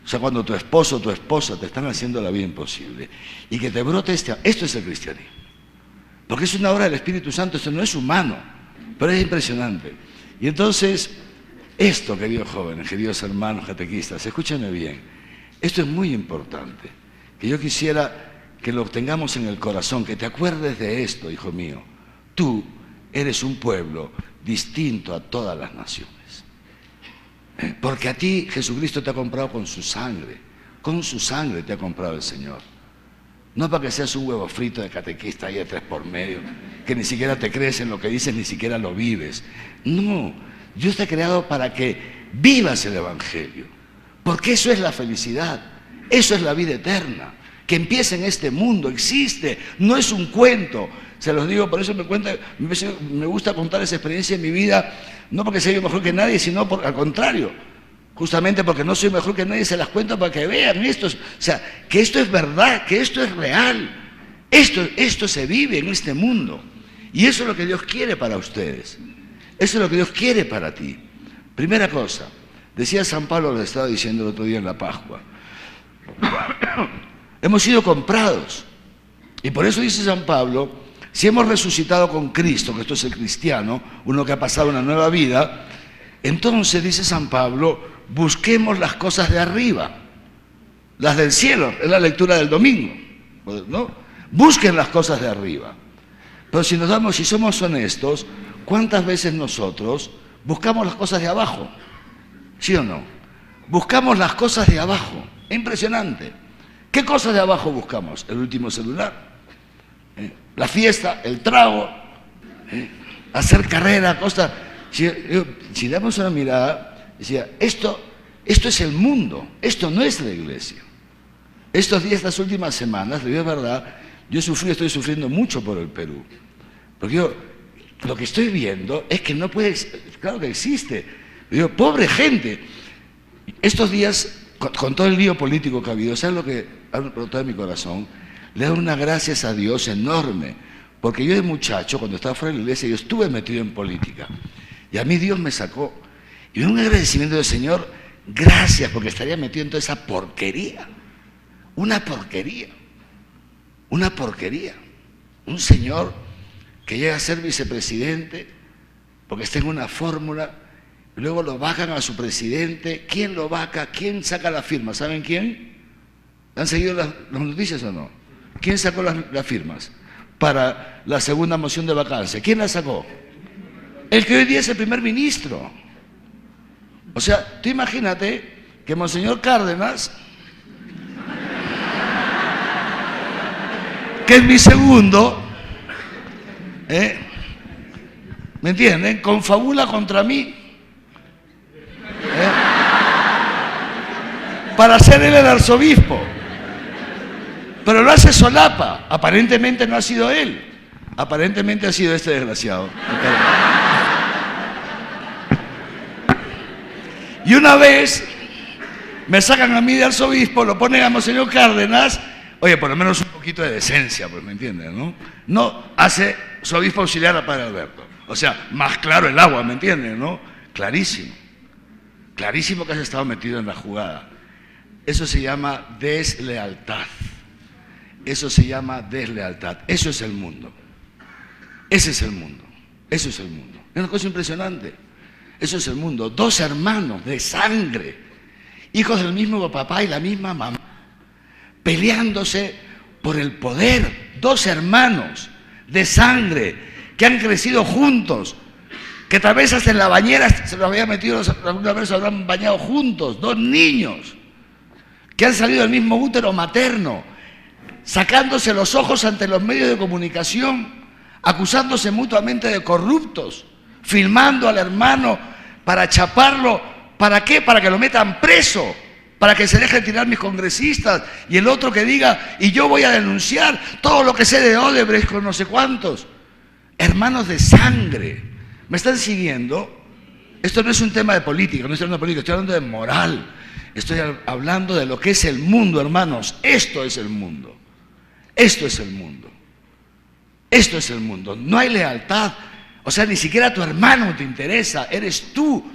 O sea, cuando tu esposo o tu esposa te están haciendo la vida imposible y que te brote esto es el cristianismo. Porque es una obra del Espíritu Santo, esto no es humano, pero es impresionante. Y entonces, esto, queridos jóvenes, queridos hermanos catequistas, escúchenme bien, esto es muy importante, que yo quisiera que lo tengamos en el corazón, que te acuerdes de esto, hijo mío. Tú eres un pueblo distinto a todas las naciones. Porque a ti Jesucristo te ha comprado con su sangre te ha comprado el Señor. No para que seas un huevo frito de catequista ahí de 3 por medio, que ni siquiera te crees en lo que dices, ni siquiera lo vives. No, Dios te ha creado para que vivas el Evangelio, porque eso es la felicidad, eso es la vida eterna, que empieza en este mundo, existe, no es un cuento. Se los digo, por eso me gusta contar esa experiencia en mi vida, no porque sea yo mejor que nadie, sino al contrario, justamente porque no soy mejor que nadie, se las cuento para que vean esto, o sea, que esto es verdad, que esto es real, esto se vive en este mundo, y eso es lo que Dios quiere para ustedes, eso es lo que Dios quiere para ti. Primera cosa, decía San Pablo, lo estaba diciendo el otro día en la Pascua, hemos sido comprados, y por eso dice San Pablo, si hemos resucitado con Cristo, que esto es el cristiano, uno que ha pasado una nueva vida, entonces, dice San Pablo, busquemos las cosas de arriba, las del cielo, es la lectura del domingo, ¿no? Busquen las cosas de arriba. Pero si somos honestos, ¿cuántas veces nosotros buscamos las cosas de abajo? ¿Sí o no? Buscamos las cosas de abajo, es impresionante. ¿Qué cosas de abajo buscamos? El último celular, la fiesta, el trago, hacer carrera, cosas. Si damos una mirada, decía, esto es el mundo, esto no es la iglesia. Estos días, estas últimas semanas, le digo la verdad, estoy sufriendo mucho por el Perú. Porque lo que estoy viendo es que no puede, claro que existe. Le digo, pobre gente. Estos días, con todo el lío político que ha habido, ¿sabes lo que ha brotado en mi corazón? Le doy unas gracias a Dios enorme, porque yo de muchacho, cuando estaba fuera de la iglesia, yo estuve metido en política, y a mí Dios me sacó, y un agradecimiento del Señor, gracias, porque estaría metido en toda esa porquería, una porquería, un señor que llega a ser vicepresidente, porque está en una fórmula, y luego lo vacan a su presidente. ¿Quién lo vaca? ¿Quién saca la firma? ¿Saben quién? ¿Han seguido las noticias o no? ¿Quién sacó las firmas para la segunda moción de vacancia? ¿Quién la sacó? El que hoy día es el primer ministro. O sea, tú imagínate que Monseñor Cárdenas, que es mi segundo, ¿me entienden? Confabula contra mí. para ser él el arzobispo. Pero lo hace solapa. Aparentemente no ha sido él. Aparentemente ha sido este desgraciado. Y una vez me sacan a mí de arzobispo, lo ponen a Monseñor Cárdenas. Oye, por lo menos un poquito de decencia, pues, ¿me entiendes? No hace su obispo auxiliar a Padre Alberto. O sea, más claro el agua, ¿me entiendes? ¿No? Clarísimo. Clarísimo que has estado metido en la jugada. Eso se llama deslealtad. Eso se llama deslealtad. Eso es el mundo. Ese es el mundo. Eso es el mundo. Es una cosa impresionante. Eso es el mundo. Dos hermanos de sangre, hijos del mismo papá y la misma mamá, peleándose por el poder. Dos hermanos de sangre que han crecido juntos, que tal vez hasta en la bañera se los había metido, alguna vez se habrán bañado juntos. Dos niños que han salido del mismo útero materno, sacándose los ojos ante los medios de comunicación, acusándose mutuamente de corruptos, filmando al hermano para chaparlo. ¿Para qué? Para que lo metan preso, para que se dejen tirar mis congresistas, y el otro que diga, y yo voy a denunciar todo lo que sé de Odebrecht con no sé cuántos. Hermanos de sangre. ¿Me están siguiendo? Esto no es un tema de política, no estoy hablando de política, estoy hablando de moral. Estoy hablando de lo que es el mundo, hermanos. Esto es el mundo. Esto es el mundo. Esto es el mundo. No hay lealtad. O sea, ni siquiera tu hermano te interesa. Eres tú.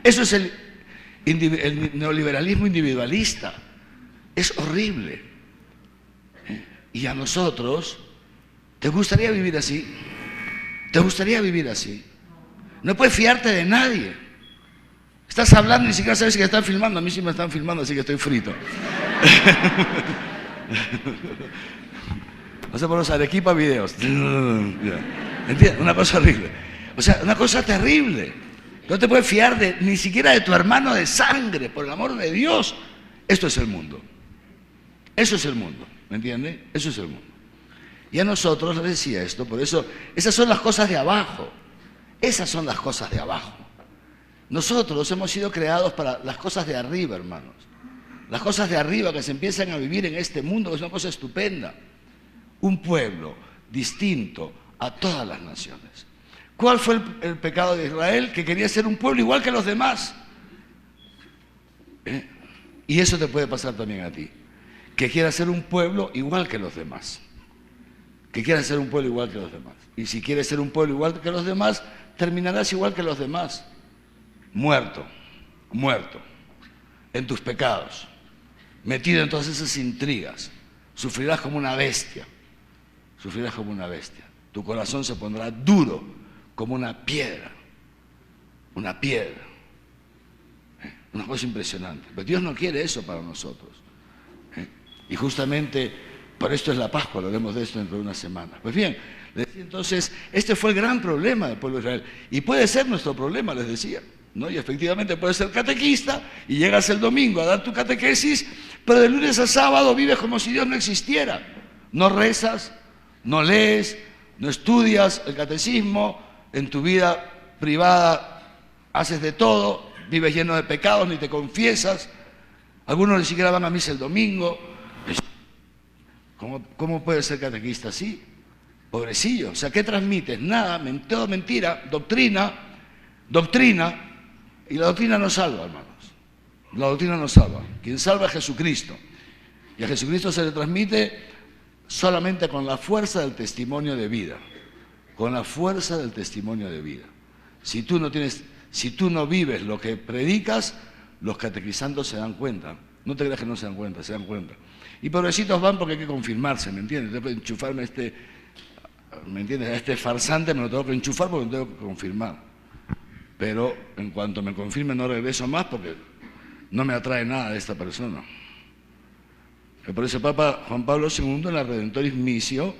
Eso es el neoliberalismo individualista. Es horrible. Y a nosotros, ¿te gustaría vivir así? ¿Te gustaría vivir así? No puedes fiarte de nadie. Estás hablando y ni siquiera sabes si te están filmando. A mí sí me están filmando, así que estoy frito. O sea, por los Arequipa videos. ¿Entiendes? Una cosa horrible. O sea, una cosa terrible. No te puedes fiar ni siquiera de tu hermano de sangre, por el amor de Dios. Esto es el mundo. Eso es el mundo. ¿Me entiendes? Eso es el mundo. Y a nosotros les decía esto, por eso, esas son las cosas de abajo. Esas son las cosas de abajo. Nosotros hemos sido creados para las cosas de arriba, hermanos. Las cosas de arriba que se empiezan a vivir en este mundo, que es una cosa estupenda. Un pueblo distinto a todas las naciones. ¿Cuál fue el pecado de Israel? Que quería ser un pueblo igual que los demás. Y eso te puede pasar también a ti. Que quieras ser un pueblo igual que los demás. Que quieras ser un pueblo igual que los demás. Y si quieres ser un pueblo igual que los demás, terminarás igual que los demás. Muerto, en tus pecados, metido en todas esas intrigas. Sufrirás como una bestia. Sufrirás como una bestia. Tu corazón se pondrá duro como una piedra. Una piedra. Una cosa impresionante. Pero Dios no quiere eso para nosotros. Y justamente por esto es la Pascua, hablaremos de esto dentro de una semana. Pues bien, les decía entonces, este fue el gran problema del pueblo de Israel. Y puede ser nuestro problema, les decía. ¿No? Y efectivamente puedes ser catequista y llegas el domingo a dar tu catequesis, pero de lunes a sábado vives como si Dios no existiera. No rezas, no lees, no estudias el catecismo, en tu vida privada haces de todo, vives lleno de pecados, ni te confiesas, algunos ni siquiera van a misa el domingo. ¿Cómo puedes ser catequista así? Pobrecillo. O sea, ¿qué transmites? Nada, todo mentira, doctrina, y la doctrina no salva, hermanos. La doctrina no salva. Quien salva es Jesucristo. Y a Jesucristo se le transmite solamente con la fuerza del testimonio de vida. Con la fuerza del testimonio de vida. Si tú no vives lo que predicas, los catequizandos se dan cuenta. No te creas que no se dan cuenta, se dan cuenta. Y pobrecitos van porque hay que confirmarse, ¿me entiendes? Tengo que enchufarme ¿me entiendes? A este farsante me lo tengo que enchufar porque lo tengo que confirmar. Pero en cuanto me confirme no regreso más porque no me atrae nada de esta persona. Por eso el Papa Juan Pablo II en la Redentoris Missio,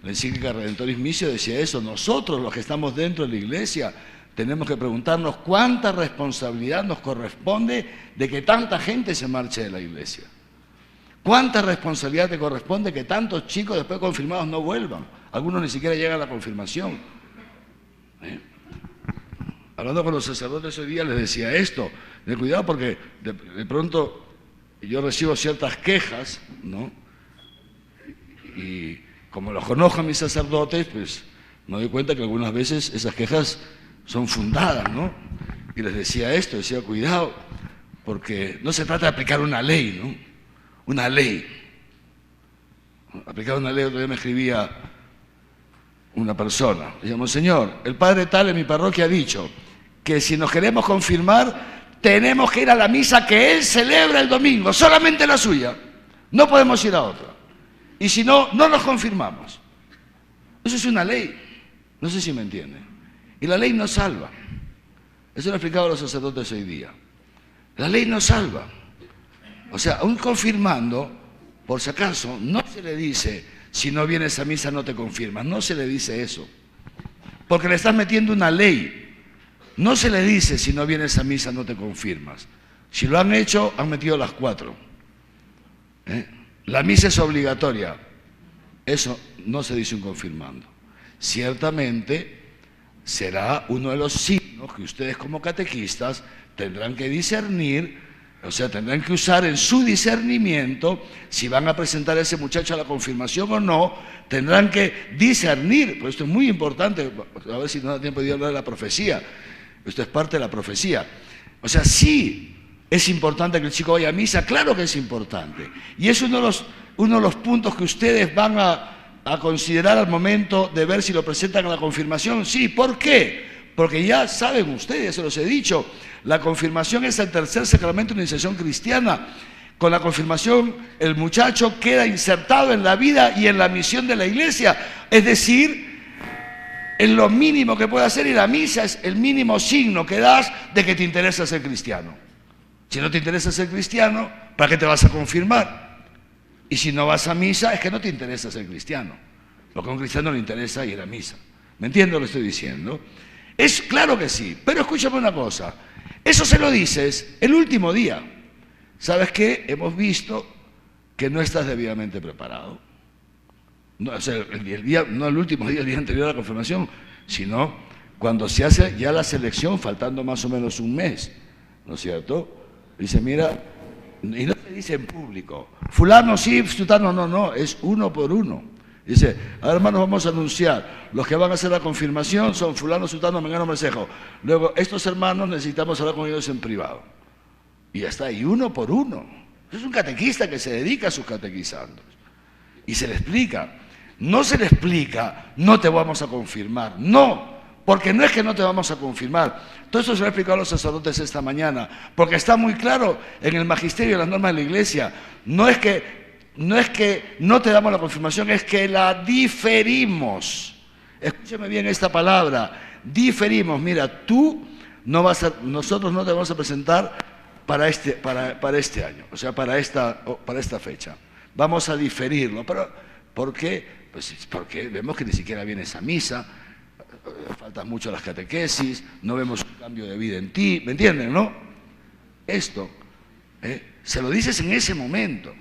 la encíclica Redentoris Missio decía eso: nosotros los que estamos dentro de la Iglesia tenemos que preguntarnos cuánta responsabilidad nos corresponde de que tanta gente se marche de la Iglesia. ¿Cuánta responsabilidad te corresponde que tantos chicos después confirmados no vuelvan? Algunos ni siquiera llegan a la confirmación. Hablando con los sacerdotes hoy día les decía esto, de cuidado porque de pronto yo recibo ciertas quejas, ¿no? Y como los conozco a mis sacerdotes, pues me doy cuenta que algunas veces esas quejas son fundadas, ¿no? Y les decía esto, decía, cuidado, porque no se trata de aplicar una ley, ¿no? Una ley. Aplicar una ley, otro día me escribía una persona, decíamos, señor, el padre tal en mi parroquia ha dicho que si nos queremos confirmar, tenemos que ir a la misa que él celebra el domingo, solamente la suya, no podemos ir a otra. Y si no, no nos confirmamos. Eso es una ley, no sé si me entienden. Y la ley no salva. Eso lo he explicado a los sacerdotes hoy día. La ley no salva. O sea, aún confirmando, por si acaso, no se le dice, si no vienes a misa no te confirmas. No se le dice eso. Porque le estás metiendo una ley. No se le dice, si no vienes a misa no te confirmas. Si lo han hecho, han metido las 4. La misa es obligatoria. Eso no se dice un confirmando. Ciertamente será uno de los signos que ustedes como catequistas tendrán que discernir, o sea, tendrán que usar en su discernimiento, si van a presentar a ese muchacho a la confirmación o no, tendrán que discernir, pues esto es muy importante, a ver si no da tiempo de hablar de la profecía, esto es parte de la profecía. O sea, sí es importante que el chico vaya a misa, claro que es importante, y es uno de los puntos que ustedes van a considerar al momento de ver si lo presentan a la confirmación. Sí, ¿por qué? Porque ya saben ustedes, ya se los he dicho, la confirmación es el tercer sacramento de la iniciación cristiana. Con la confirmación el muchacho queda insertado en la vida y en la misión de la iglesia, es decir, en lo mínimo que puede hacer, y la misa es el mínimo signo que das de que te interesa ser cristiano. Si no te interesa ser cristiano, ¿para qué te vas a confirmar? Y si no vas a misa, es que no te interesa ser cristiano. Porque a un cristiano le interesa ir a misa. ¿Me entiendes lo que estoy diciendo? Es claro que sí, pero escúchame una cosa. Eso se lo dices el último día. ¿Sabes qué? Hemos visto que no estás debidamente preparado. No, o sea, no el último día, el día anterior a la confirmación, sino cuando se hace ya la selección, faltando más o menos un mes, ¿no es cierto? Dice, mira, y no se dice en público, fulano sí, sutano no, es uno por uno. Dice, a ver, hermanos, vamos a anunciar, los que van a hacer la confirmación son fulano, sutano, mengano, mercejo. Luego, estos hermanos necesitamos hablar con ellos en privado. Y ya está, y uno por uno. Es un catequista que se dedica a sus catequizandos. Y se le explica. No se le explica, no te vamos a confirmar. No, porque no es que no te vamos a confirmar. Todo eso se lo he explicado a los sacerdotes esta mañana, porque está muy claro en el magisterio y las normas de la Iglesia. No es que no te damos la confirmación, es que la diferimos. Escúcheme bien esta palabra, diferimos. Mira, nosotros no te vamos a presentar para este año, o sea, para esta fecha. Vamos a diferirlo. Pero, ¿por qué? Pues porque vemos que ni siquiera vienes a misa, faltan mucho las catequesis, no vemos un cambio de vida en ti, ¿me entienden, no? Esto, se lo dices en ese momento.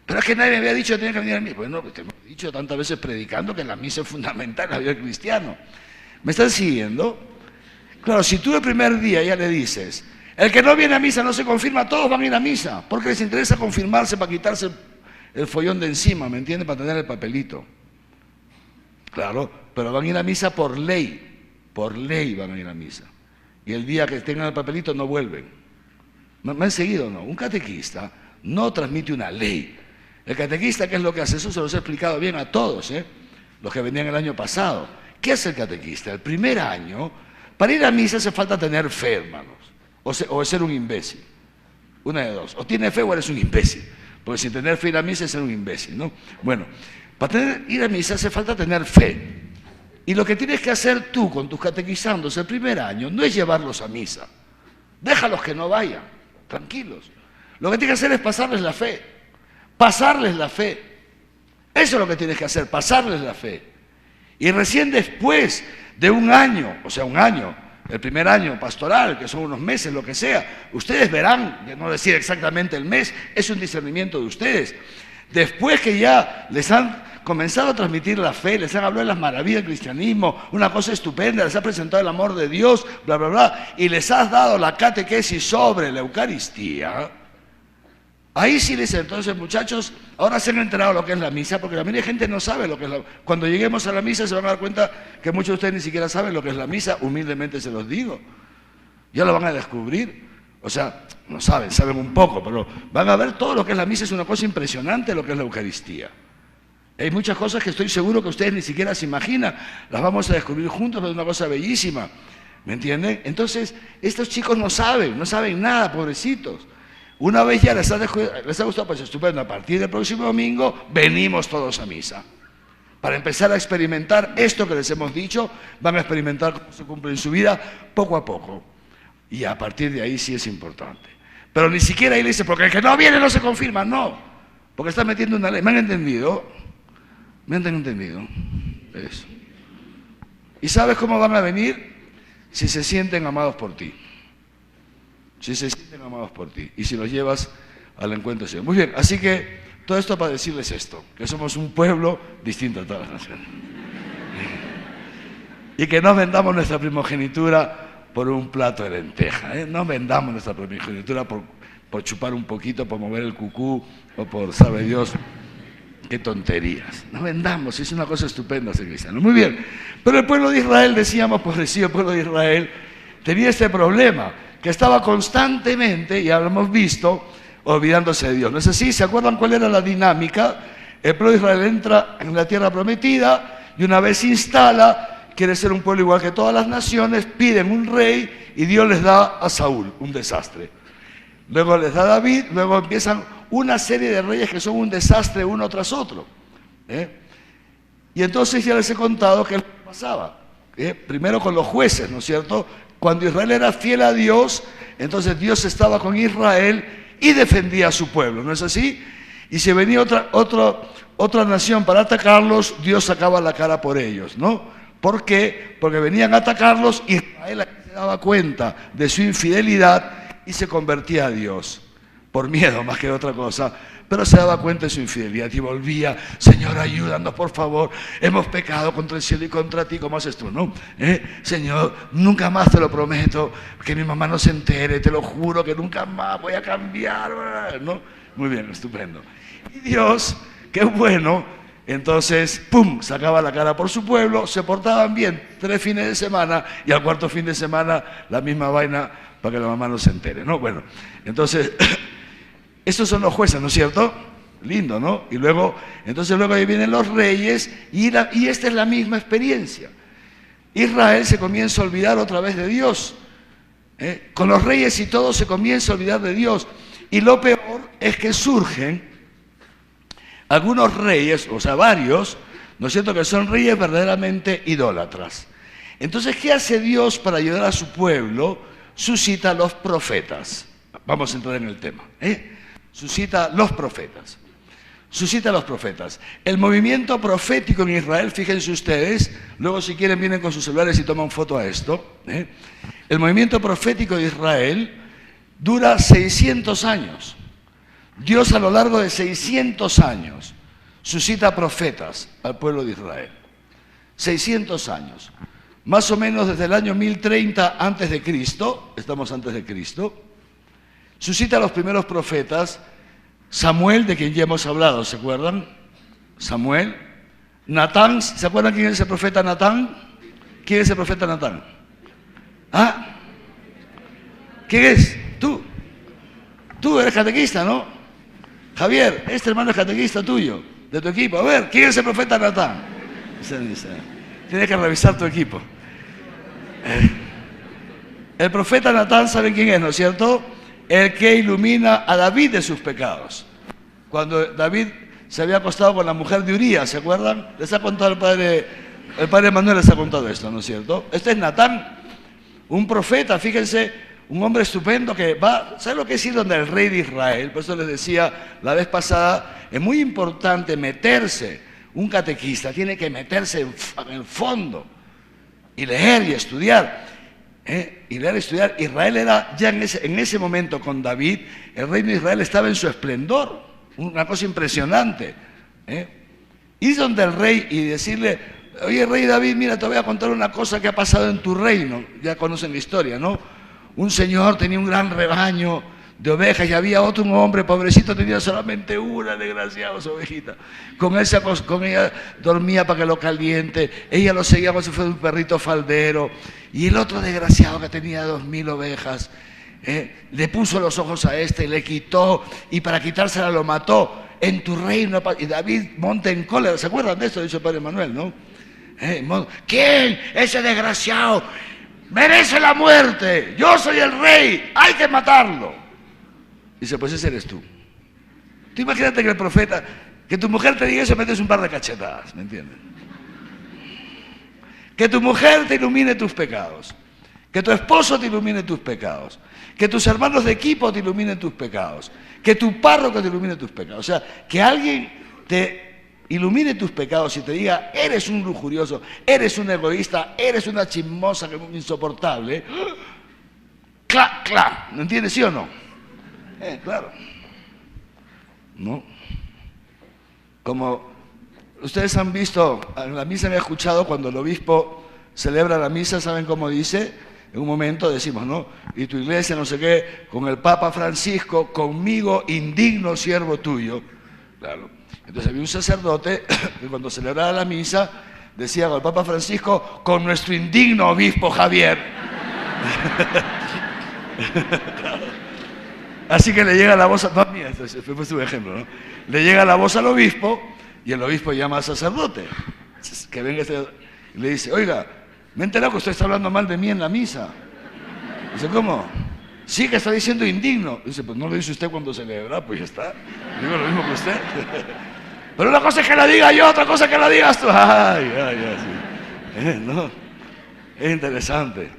Pero es que nadie me había dicho que tenía que venir a misa. Bueno, te hemos dicho tantas veces predicando que la misa es fundamental en la vida del cristiano. ¿Me están siguiendo? Claro, si tú el primer día ya le dices, el que no viene a misa no se confirma, todos van a ir a misa, porque les interesa confirmarse para quitarse el follón de encima, ¿me entienden? Para tener el papelito. Claro, pero van a ir a misa por ley van a ir a misa. Y el día que tengan el papelito no vuelven. ¿Me han seguido o no? Un catequista no transmite una ley. El catequista, ¿qué es lo que hace? Eso se los he explicado bien a todos, los que venían el año pasado. ¿Qué hace el catequista? El primer año, para ir a misa hace falta tener fe, hermanos, o ser un imbécil. Una de dos, o tienes fe o eres un imbécil, porque sin tener fe ir a misa es ser un imbécil, ¿no? Bueno, para ir a misa hace falta tener fe. Y lo que tienes que hacer tú con tus catequizandos el primer año no es llevarlos a misa. Déjalos que no vayan, tranquilos. Lo que tienes que hacer es pasarles la fe. Pasarles la fe. Eso es lo que tienes que hacer, pasarles la fe. Y recién después de un año, o sea, un año, el primer año pastoral, que son unos meses, lo que sea, ustedes verán, de no decir exactamente el mes, es un discernimiento de ustedes. Después que ya les han comenzado a transmitir la fe, les han hablado de las maravillas del cristianismo, una cosa estupenda, les ha presentado el amor de Dios, bla, bla, bla, y les has dado la catequesis sobre la Eucaristía, Ahí sí les entonces, muchachos, ahora se han enterado lo que es la misa, porque la mayoría de gente no sabe lo que es la... Cuando lleguemos a la misa se van a dar cuenta que muchos de ustedes ni siquiera saben lo que es la misa, humildemente se los digo. Ya lo van a descubrir. O sea, no saben, saben un poco, pero van a ver todo lo que es la misa, es una cosa impresionante lo que es la Eucaristía. Hay muchas cosas que estoy seguro que ustedes ni siquiera se imaginan, las vamos a descubrir juntos, pero es una cosa bellísima, ¿me entienden? Entonces, estos chicos no saben nada, pobrecitos. Una vez ya les ha gustado, pues estupendo, a partir del próximo domingo venimos todos a misa. Para empezar a experimentar esto que les hemos dicho, van a experimentar cómo se cumple en su vida poco a poco. Y a partir de ahí sí es importante. Pero ni siquiera ahí le dice, porque el que no viene no se confirma, no. Porque está metiendo una ley. ¿Me han entendido? ¿Me han entendido? Eso. ¿Y sabes cómo van a venir? Si se sienten amados por ti. Si se sienten amados por ti. Y si los llevas al encuentro. Muy bien, así que todo esto para decirles esto, que somos un pueblo distinto a todas las naciones. Y que no vendamos nuestra primogenitura por un plato de lenteja, ¿eh? No vendamos nuestra primogenitura por chupar un poquito, por mover el cucú o por, sabe Dios, qué tonterías. No vendamos, es una cosa estupenda ser cristiano. Muy bien, pero el pueblo de Israel, decíamos, pobrecito el pueblo de Israel, tenía este problema, que estaba constantemente, ya lo hemos visto, olvidándose de Dios. ¿No es así? ¿Se acuerdan cuál era la dinámica? El pueblo de Israel entra en la tierra prometida y una vez se instala, quiere ser un pueblo igual que todas las naciones, piden un rey y Dios les da a Saúl, un desastre. Luego les da a David, luego empiezan una serie de reyes que son un desastre uno tras otro. Y entonces ya les he contado qué pasaba. Primero con los jueces, ¿no es cierto? Cuando Israel era fiel a Dios, entonces Dios estaba con Israel y defendía a su pueblo, ¿no es así? Y si venía otra nación para atacarlos, Dios sacaba la cara por ellos, ¿no? ¿Por qué? Porque venían a atacarlos y Israel se daba cuenta de su infidelidad y se convertía a Dios, por miedo más que otra cosa, pero se daba cuenta de su infidelidad y volvía, Señor, ayúdanos por favor, hemos pecado contra el cielo y contra ti, ¿cómo haces tú, no? Señor, nunca más te lo prometo, que mi mamá no se entere, te lo juro que nunca más voy a cambiar, ¿no? Muy bien, estupendo. Y Dios, qué bueno. Entonces, ¡pum!, sacaba la cara por su pueblo, se portaban bien 3 fines de semana y al 4.º fin de semana la misma vaina para que la mamá no se entere, ¿no? Bueno, entonces, estos son los jueces, ¿no es cierto? Lindo, ¿no? Y luego, entonces luego ahí vienen los reyes y esta es la misma experiencia. Israel se comienza a olvidar otra vez de Dios. Con los reyes y todo se comienza a olvidar de Dios. Y lo peor es que surgen algunos reyes, o sea, varios, ¿no es cierto?, que son reyes verdaderamente idólatras. Entonces, ¿qué hace Dios para ayudar a su pueblo? Suscita a los profetas. Vamos a entrar en el tema. Suscita los profetas. Suscita a los profetas. El movimiento profético en Israel, fíjense ustedes, luego si quieren vienen con sus celulares y toman foto a esto. El movimiento profético de Israel dura 600 años. Dios a lo largo de 600 años suscita profetas al pueblo de Israel. 600 años. Más o menos desde el año 1030 antes de Cristo, estamos antes de Cristo, suscita a los primeros profetas, Samuel, de quien ya hemos hablado, ¿se acuerdan? Samuel. Natán, ¿se acuerdan quién es el profeta Natán? ¿Quién es el profeta Natán? ¿Ah? ¿Quién es? Tú. Tú eres catequista, ¿no? Javier, este hermano es catequista tuyo, de tu equipo. A ver, ¿quién es el profeta Natán? Tienes que revisar tu equipo. El profeta Natán, ¿saben quién es, no es cierto? El que ilumina a David de sus pecados. Cuando David se había acostado con la mujer de Urías, ¿se acuerdan? Les ha contado el padre Manuel les ha contado esto, ¿no es cierto? Este es Natán, un profeta, fíjense, un hombre estupendo que va, ¿sabe lo que es ir donde el rey de Israel? Por eso les decía la vez pasada, es muy importante meterse, un catequista tiene que meterse en el fondo y leer y estudiar. Y leer y estudiar. Israel era ya en ese momento con David, el reino de Israel estaba en su esplendor, una cosa impresionante. Ir donde el rey y decirle, oye rey David, mira, te voy a contar una cosa que ha pasado en tu reino, ya conocen la historia, ¿no? Un señor tenía un gran rebaño de ovejas y había otro, un hombre pobrecito, tenía solamente una, desgraciada su ovejita. Con ella dormía para que lo caliente, ella lo seguía como si fuera un perrito faldero. Y el otro desgraciado que tenía 2000 ovejas, le puso los ojos a este, le quitó y para quitársela lo mató. En tu reino, y David monta en cólera. ¿Se acuerdan de esto? Dice el padre Manuel, ¿no? ¿Quién? Ese desgraciado merece la muerte. Yo soy el rey, hay que matarlo. Dice, pues ese eres tú. Tú imagínate que el profeta, que tu mujer te diga eso, metes un par de cachetadas, ¿me entiendes? Que tu mujer te ilumine tus pecados. Que tu esposo te ilumine tus pecados. Que tus hermanos de equipo te iluminen tus pecados. Que tu párroco te ilumine tus pecados. O sea, que alguien te ilumine tus pecados y te diga, eres un lujurioso, eres un egoísta, eres una chismosa insoportable. ¡Clac, clac! ¿Me entiendes, sí o no? Claro. ¿No? Como ustedes han visto, en la misa me he escuchado cuando el obispo celebra la misa, ¿saben cómo dice? En un momento decimos, ¿no? Y tu iglesia, no sé qué, con el Papa Francisco, conmigo, indigno siervo tuyo. Claro. Entonces había un sacerdote que cuando celebraba la misa decía con el Papa Francisco, con nuestro indigno obispo Javier. Así que le llega la voz, no mía, fue su ejemplo, ¿no? Le llega la voz al obispo y el obispo llama al sacerdote. Que venga y le dice, oiga, me he enterado que usted está hablando mal de mí en la misa. Dice, ¿cómo? Sí, que está diciendo indigno. Dice, pues no lo dice usted cuando celebra, pues ya está. Digo lo mismo que usted. Pero una cosa es que la diga yo, otra cosa es que la digas tú. Ay, sí. ¿No? Es interesante.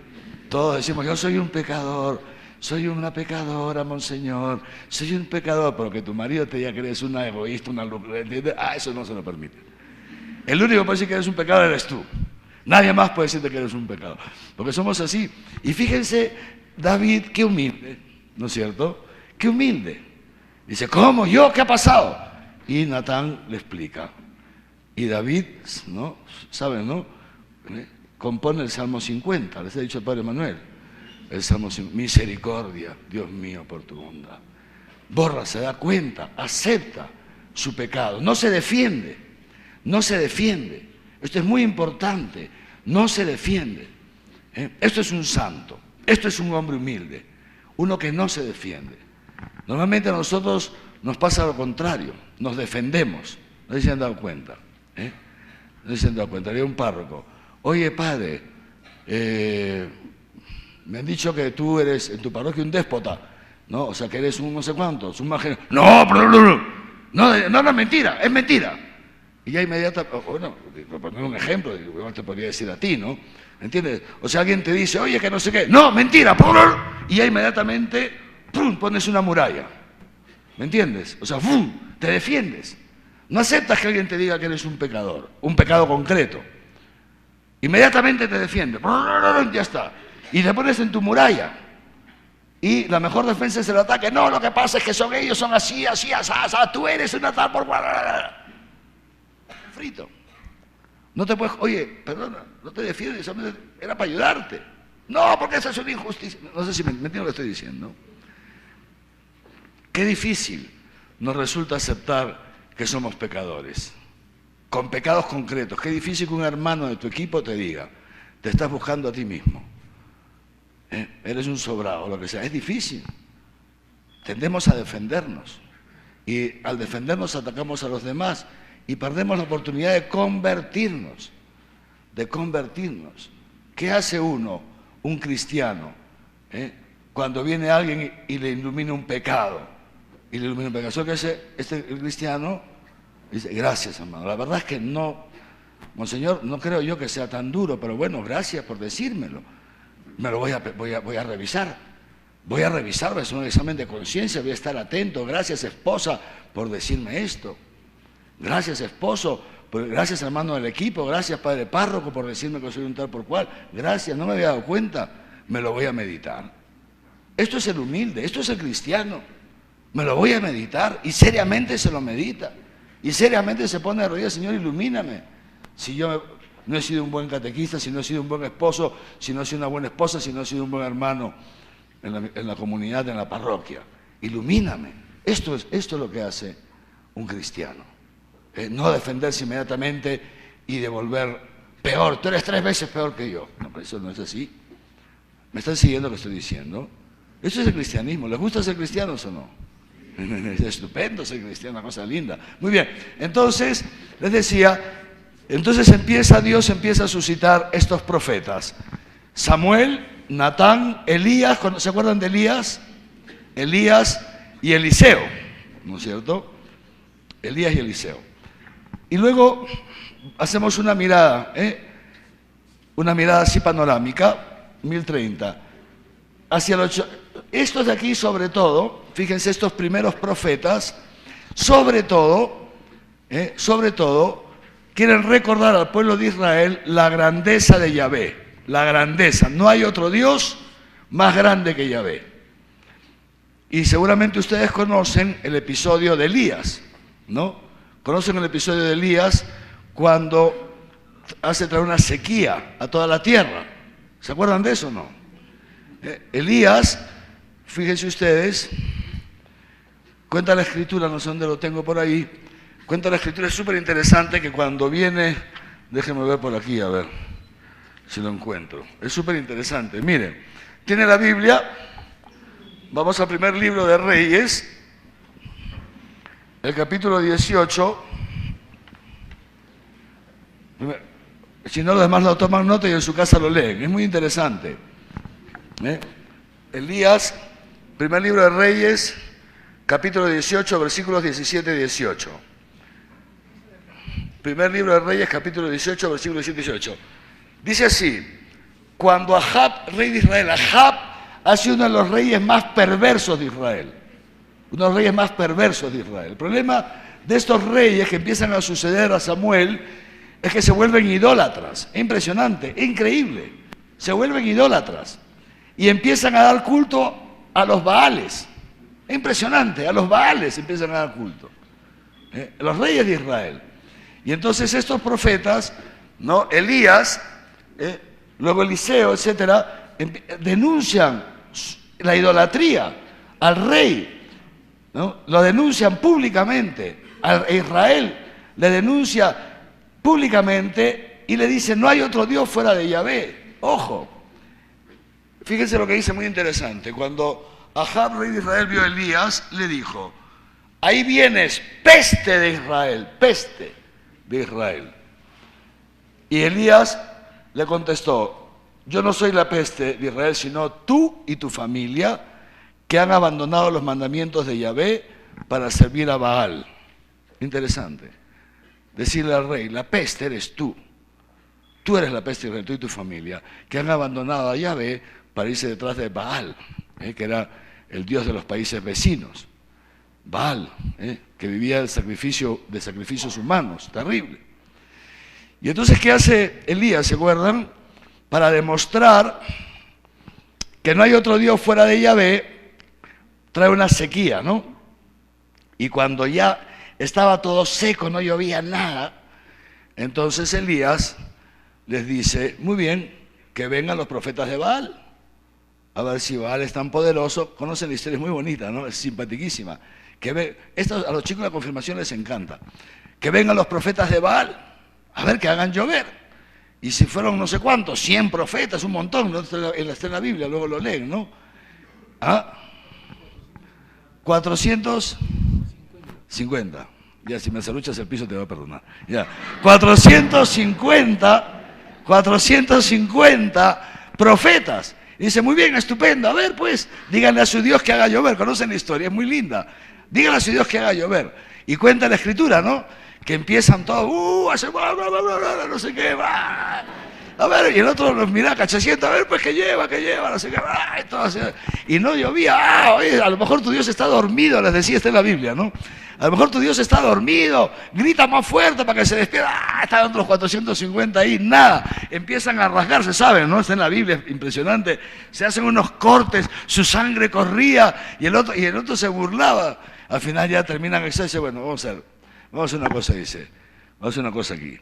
Todos decimos, yo soy un pecador, soy una pecadora, monseñor, soy un pecador, pero que tu marido te diga que eres una egoísta, una locura, ¿entiendes? Eso no se lo permite. El único que puede decir que eres un pecador eres tú. Nadie más puede decirte que eres un pecado, porque somos así. Y fíjense, David, qué humilde, ¿no es cierto? Qué humilde. Dice, ¿cómo? ¿Yo? ¿Qué ha pasado? Y Natán le explica. Y David, ¿no? ¿Saben, no? Compone el Salmo 50, les he dicho el padre Manuel. El Salmo 50, misericordia, Dios mío, por tu bondad. Borra, se da cuenta, acepta su pecado, no se defiende, no se defiende. Esto es muy importante, no se defiende. Esto es un santo, esto es un hombre humilde, uno que no se defiende. Normalmente a nosotros nos pasa lo contrario, nos defendemos, no sé si se han dado cuenta. No sé si se han dado cuenta, había un párroco, oye padre, me han dicho que tú eres en tu parroquia un déspota, ¿no? O sea que eres un no sé cuántos, un margen. No, no, es mentira, es mentira. Y ya inmediatamente, bueno, por poner un ejemplo, igual te podría decir a ti, ¿no? ¿Entiendes? O sea, alguien te dice, oye, que no sé qué, no, mentira, y ya inmediatamente, ¡pum!, pones una muralla. ¿Me entiendes? O sea, ¡pum!, te defiendes. No aceptas que alguien te diga que eres un pecador, un pecado concreto. Inmediatamente te defiendes, ya está. Y te pones en tu muralla. Y la mejor defensa es el ataque. No, lo que pasa es que son ellos, son así, así, así, tú eres una tal por... Frito. No te puedes, oye, perdona, no te defiendes, era para ayudarte. No, porque eso es una injusticia. No sé si me entiendo lo que estoy diciendo. Qué difícil nos resulta aceptar que somos pecadores, con pecados concretos. Qué difícil que un hermano de tu equipo te diga, te estás buscando a ti mismo. Eres un sobrado, lo que sea. Es difícil. Tendemos a defendernos. Y al defendernos atacamos a los demás. Y perdemos la oportunidad de convertirnos, ¿Qué hace uno, un cristiano, cuando viene alguien y le ilumina un pecado? Y le ilumina un pecado. Solo que el cristiano dice, gracias, hermano. La verdad es que no, monseñor, no creo yo que sea tan duro, pero bueno, gracias por decírmelo. Me lo voy a revisar. Voy a revisar, voy a hacer un examen de conciencia, voy a estar atento. Gracias, esposa, por decirme esto. Gracias, esposo, gracias, hermano del equipo, gracias, padre párroco, por decirme que soy un tal por cual. Gracias, no me había dado cuenta, me lo voy a meditar. Esto es el humilde, esto es el cristiano. Me lo voy a meditar y seriamente se lo medita. Y seriamente se pone de rodillas, Señor, ilumíname. Si yo no he sido un buen catequista, si no he sido un buen esposo, si no he sido una buena esposa, si no he sido un buen hermano en la comunidad, en la parroquia. ilumíname. Esto es lo que hace un cristiano. No defenderse inmediatamente y devolver peor. Tú eres 3 veces peor que yo. No, pero eso no es así. ¿Me están siguiendo lo que estoy diciendo? Eso es el cristianismo. ¿Les gusta ser cristianos o no? Es estupendo ser cristiano, una cosa linda. Muy bien, entonces, les decía, entonces Dios empieza a suscitar estos profetas. Samuel, Natán, Elías, ¿se acuerdan de Elías? Elías y Eliseo, ¿no es cierto? Elías y Eliseo. Y luego hacemos una mirada así panorámica, 1030, hacia los... Estos de aquí sobre todo, fíjense, estos primeros profetas, sobre todo, quieren recordar al pueblo de Israel la grandeza de Yahvé, la grandeza. No hay otro Dios más grande que Yahvé. Y seguramente ustedes conocen el episodio de Elías, ¿no? Conocen el episodio de Elías cuando hace traer una sequía a toda la tierra. ¿Se acuerdan de eso o no? Elías, fíjense ustedes, cuenta la escritura, no sé dónde lo tengo por ahí, cuenta la escritura, es súper interesante que cuando viene, déjenme ver por aquí, a ver si lo encuentro, es súper interesante. Miren, tiene la Biblia, vamos al primer libro de Reyes, el capítulo 18, si no los demás lo toman nota y en su casa lo leen, es muy interesante. Elías, primer libro de Reyes, capítulo 18, versículos 17 y 18. Primer libro de Reyes, capítulo 18, versículos 17 y 18. Dice así: cuando Ahab, rey de Israel, Ahab ha sido uno de los reyes más perversos de Israel. Uno de los reyes más perversos de Israel. El problema de estos reyes que empiezan a suceder a Samuel es que se vuelven idólatras. Es impresionante, es increíble. Se vuelven idólatras. Y empiezan a dar culto a los Baales. Es impresionante, a los Baales empiezan a dar culto. Los reyes de Israel. Y entonces estos profetas, ¿no? Elías, luego Eliseo, etcétera, denuncian la idolatría al rey, ¿no? Lo denuncian públicamente. A Israel le denuncia públicamente y le dice: no hay otro Dios fuera de Yahvé. Ojo. Fíjense lo que dice, muy interesante. Cuando Ahab, rey de Israel, vio a Elías, le dijo: ahí vienes, peste de Israel, peste de Israel. Y Elías le contestó: yo no soy la peste de Israel, sino tú y tu familia, que han abandonado los mandamientos de Yahvé para servir a Baal. Interesante. Decirle al rey: la peste eres tú. Tú eres la peste de Israel, tú y tu familia, que han abandonado a Yahvé para irse detrás de Baal, que era el dios de los países vecinos. Baal, que vivía de sacrificios humanos, terrible. Y entonces, ¿qué hace Elías? ¿Se acuerdan? Para demostrar que no hay otro Dios fuera de Yahvé, trae una sequía, ¿no? Y cuando ya estaba todo seco, no llovía nada, entonces Elías les dice: muy bien, que vengan los profetas de Baal. A ver si Baal es tan poderoso. Conocen la historia, es muy bonita, ¿no? Es simpaticísima. Esto a los chicos de la confirmación les encanta. Que vengan los profetas de Baal, a ver que hagan llover. Y si fueron no sé cuántos, 100 profetas, un montón, ¿no? Está en la Biblia, luego lo leen, ¿no? 450. Ya, si me saluchas el piso te va a perdonar. Ya. 450 profetas. Y dice: muy bien, estupendo. A ver, pues, díganle a su Dios que haga llover. Conocen la historia, es muy linda. Díganle a su Dios que haga llover. Y cuenta la escritura, ¿no? Que empiezan todos, hace bla, bla, bla, bla, bla, no sé qué, bla. A ver, y el otro los mira cachaciendo, a ver, pues, que lleva, no sé qué, bla, y todo así. Y no llovía. Oye, a lo mejor tu Dios está dormido, les decía, está en la Biblia, ¿no? A lo mejor tu Dios está dormido, grita más fuerte para que se despierta. Estaban otros 450 ahí, nada. Empiezan a rasgarse, ¿saben? ¿No? Está en la Biblia, es impresionante. Se hacen unos cortes, su sangre corría y el otro se burlaba. Al final ya terminan y dice: bueno, vamos a hacer una cosa, dice. Vamos a hacer una cosa aquí.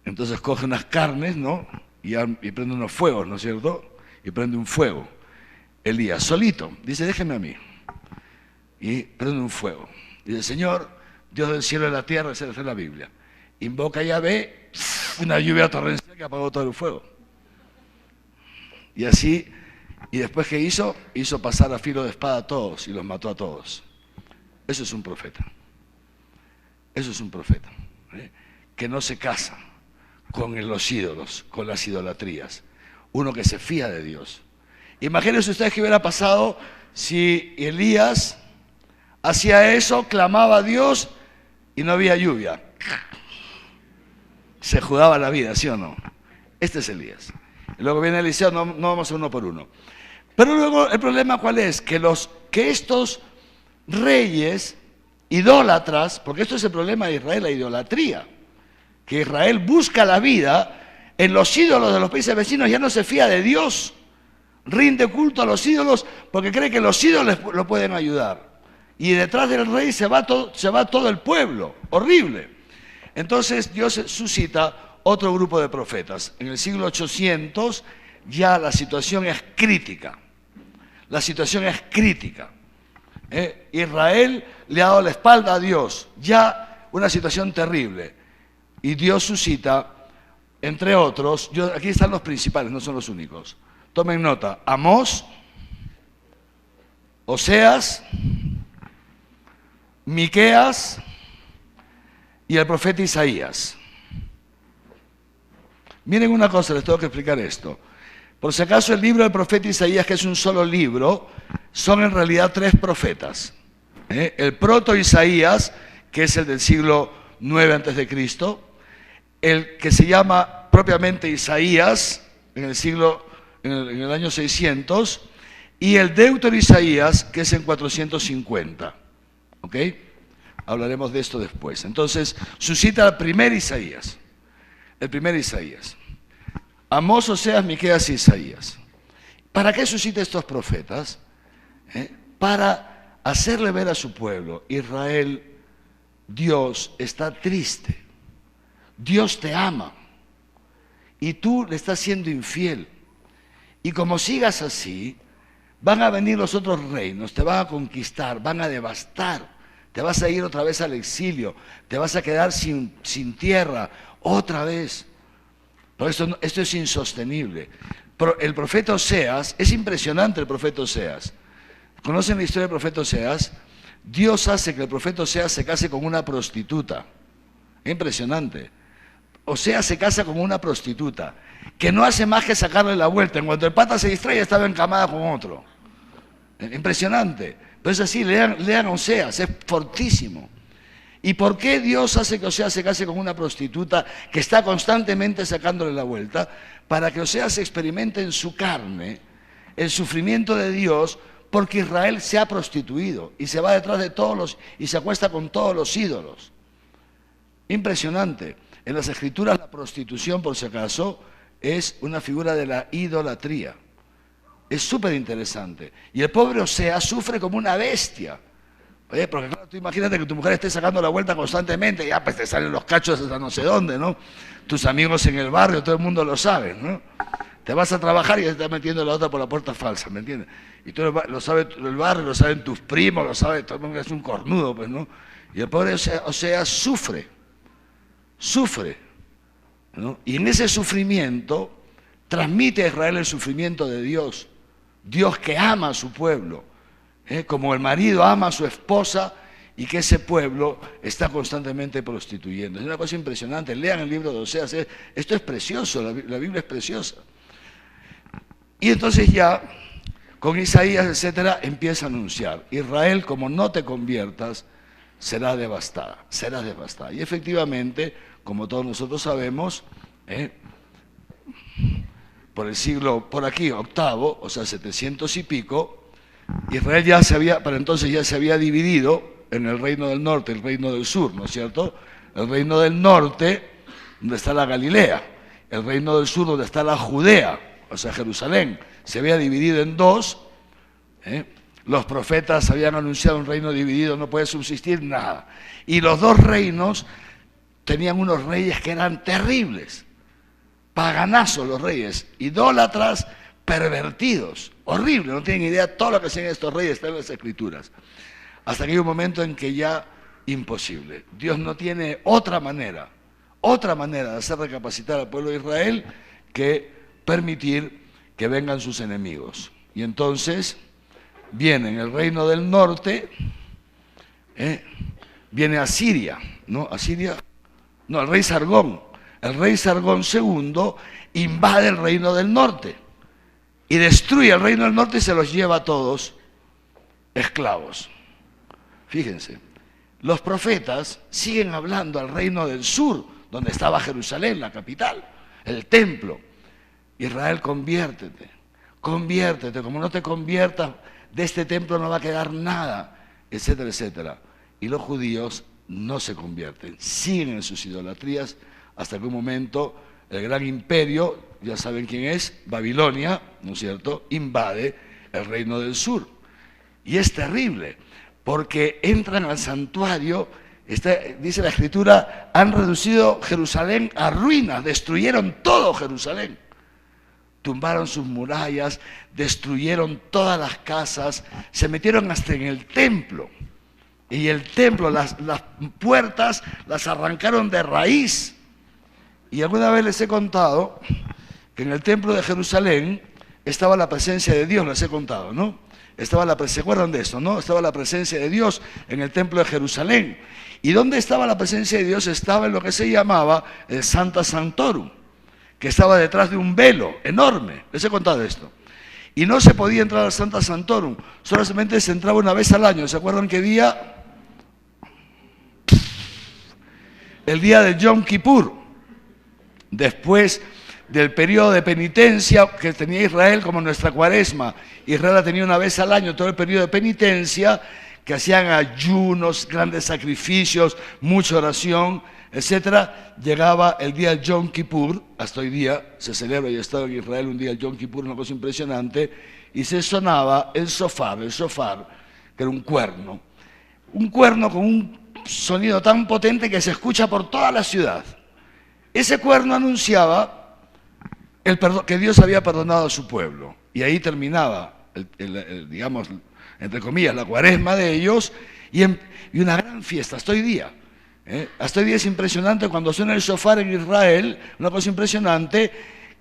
Entonces coge unas carnes, ¿no? Y prende unos fuegos, ¿no es cierto? Y prende un fuego. Elías, solito, dice: déjeme a mí. y prende un fuego. Dice, Señor, Dios del cielo y de la tierra, esa es la Biblia. Invoca a Yahvé, una lluvia torrencial que apagó todo el fuego. Y así, y después ¿qué hizo? Hizo pasar a filo de espada a todos y los mató a todos. Eso es un profeta. Eso es un profeta, que no se casa con los ídolos, con las idolatrías. Uno que se fía de Dios. Imagínense ustedes qué hubiera pasado si Elías hacía eso, clamaba a Dios y no había lluvia. Se jugaba la vida, ¿sí o no? Este es Elías. Y luego viene Eliseo, no vamos a uno por uno. Pero luego el problema ¿cuál es? Que estos reyes idólatras, porque esto es el problema de Israel, la idolatría, que Israel busca la vida en los ídolos de los países vecinos, ya no se fía de Dios, rinde culto a los ídolos porque cree que los ídolos lo pueden ayudar. Y detrás del rey se va todo el pueblo, horrible. Entonces Dios suscita otro grupo de profetas. En el siglo 800 ya la situación es crítica. La situación es crítica. Israel le ha dado la espalda a Dios, ya una situación terrible. Y Dios suscita, entre otros, aquí están los principales, no son los únicos. Tomen nota, Amós, Oseas, Miqueas y el profeta Isaías. Miren una cosa, les tengo que explicar esto. Por si acaso el libro del profeta Isaías, que es un solo libro, son en realidad 3 profetas. El proto Isaías, que es el del siglo 9 a.C., el que se llama propiamente Isaías, en el año 600, y el Deutero Isaías, que es en 450. ¿Ok? Hablaremos de esto después. Entonces, suscita el primer Isaías. El primer Isaías. Amós, Oseas, Miqueas y Isaías. ¿Para qué suscita estos profetas? Para hacerle ver a su pueblo, Israel, Dios está triste. Dios te ama. Y tú le estás siendo infiel. Y como sigas así, van a venir los otros reinos, te van a conquistar, van a devastar. Te vas a ir otra vez al exilio, te vas a quedar sin tierra otra vez. Pero esto es insostenible. El profeta Oseas, es impresionante el profeta Oseas. ¿Conocen la historia del profeta Oseas? Dios hace que el profeta Oseas se case con una prostituta. Es impresionante. Oseas se casa con una prostituta, que no hace más que sacarle la vuelta. En cuanto el pata se distrae, estaba encamada con otro. Impresionante. Pero es así, lean Oseas, es fortísimo. ¿Y por qué Dios hace que Oseas se case con una prostituta que está constantemente sacándole la vuelta? Para que Oseas experimente en su carne el sufrimiento de Dios, porque Israel se ha prostituido y se va detrás de y se acuesta con todos los ídolos. Impresionante. En las Escrituras la prostitución, por si acaso, es una figura de la idolatría. Es súper interesante. Y el pobre Oseas sufre como una bestia. Porque claro, tú imagínate que tu mujer esté sacando la vuelta constantemente, ya pues te salen los cachos hasta no sé dónde, ¿no? Tus amigos en el barrio, todo el mundo lo sabe, ¿no? Te vas a trabajar y te estás metiendo la otra por la puerta falsa, ¿me entiendes? Y tú lo sabe el barrio, lo saben tus primos, lo sabe todo el mundo, es un cornudo, pues, ¿no? Y el pobre Oseas sufre, ¿no? Y en ese sufrimiento transmite a Israel el sufrimiento de Dios. Dios que ama a su pueblo, como el marido ama a su esposa y que ese pueblo está constantemente prostituyendo. Es una cosa impresionante. Lean el libro de Oseas. Esto es precioso, la Biblia es preciosa. Y entonces ya, con Isaías, etcétera, empieza a anunciar: Israel, como no te conviertas, será devastada, será devastada. Y efectivamente, como todos nosotros sabemos, por el siglo, por aquí, octavo, o sea, 700 y pico, Israel para entonces ya se había dividido en el reino del norte y el reino del sur, ¿no es cierto? El reino del norte, donde está la Galilea, el reino del sur, donde está la Judea, o sea, Jerusalén, se había dividido en 2. Los profetas habían anunciado: un reino dividido no puede subsistir nada. Y los 2 reinos tenían unos reyes que eran terribles. Paganazos los reyes, idólatras, pervertidos, horrible, no tienen idea todo lo que hacían estos reyes, está en las Escrituras. hasta que hay un momento en que ya imposible. Dios no tiene otra manera de hacer recapacitar al pueblo de Israel que permitir que vengan sus enemigos. Y entonces viene en el reino del norte, viene Asiria, ¿no? Asiria, no, el rey Sargón. El rey Sargón II invade el reino del norte y destruye el reino del norte y se los lleva a todos esclavos. Fíjense, los profetas siguen hablando al reino del sur, donde estaba Jerusalén, la capital, el templo. Israel, conviértete, como no te conviertas, de este templo no va a quedar nada, etcétera, etcétera. Y los judíos no se convierten, siguen en sus idolatrías, hasta que un momento el gran imperio, ya saben quién es, Babilonia, ¿no es cierto?, invade el reino del sur. Y es terrible, porque entran al santuario, dice la Escritura, han reducido Jerusalén a ruinas, destruyeron todo Jerusalén. Tumbaron sus murallas, destruyeron todas las casas, se metieron hasta en el templo. Y el templo, las puertas las arrancaron de raíz. Y alguna vez les he contado que en el templo de Jerusalén estaba la presencia de Dios, les he contado, ¿no? ¿Se acuerdan de eso, no? Estaba la presencia de Dios en el templo de Jerusalén. ¿Y dónde estaba la presencia de Dios? Estaba en lo que se llamaba el Sancta Sanctorum, que estaba detrás de un velo enorme. Les he contado esto. Y no se podía entrar al Sancta Sanctorum, solamente se entraba una vez al año. ¿Se acuerdan qué día? El día de Yom Kippur, después del periodo de penitencia que tenía Israel, como nuestra cuaresma. Israel la tenía una vez al año, todo el periodo de penitencia, que hacían ayunos, grandes sacrificios, mucha oración, etcétera. Llegaba el día de Yom Kippur, hasta hoy día se celebra, y he estado en Israel un día el Yom Kippur, una cosa impresionante, y se sonaba el shofar, que era un cuerno con un sonido tan potente que se escucha por toda la ciudad. Ese cuerno anunciaba que Dios había perdonado a su pueblo, y ahí terminaba, digamos, entre comillas, la cuaresma de ellos, y una gran fiesta hasta hoy día. Hasta hoy día es impresionante cuando suena el shofar en Israel, una cosa impresionante,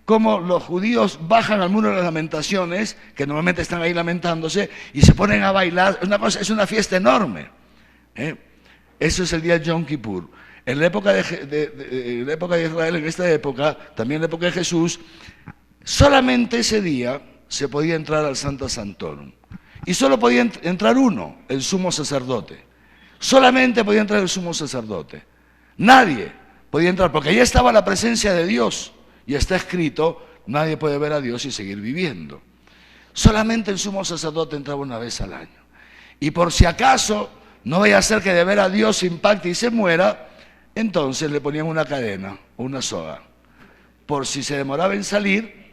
cómo los judíos bajan al muro de las lamentaciones, que normalmente están ahí lamentándose, y se ponen a bailar. Es una fiesta enorme. Eso es el día de Yom Kippur. En la época de Israel, en esta época, también en la época de Jesús, solamente ese día se podía entrar al Sancta Sanctorum. Y solo podía entrar uno, el sumo sacerdote. Solamente podía entrar el sumo sacerdote. Nadie podía entrar, porque allí estaba la presencia de Dios. Y está escrito, nadie puede ver a Dios y seguir viviendo. Solamente el sumo sacerdote entraba una vez al año. Y por si acaso no vaya a ser que de ver a Dios se impacte y se muera, entonces le ponían una cadena o una soga. Por si se demoraba en salir,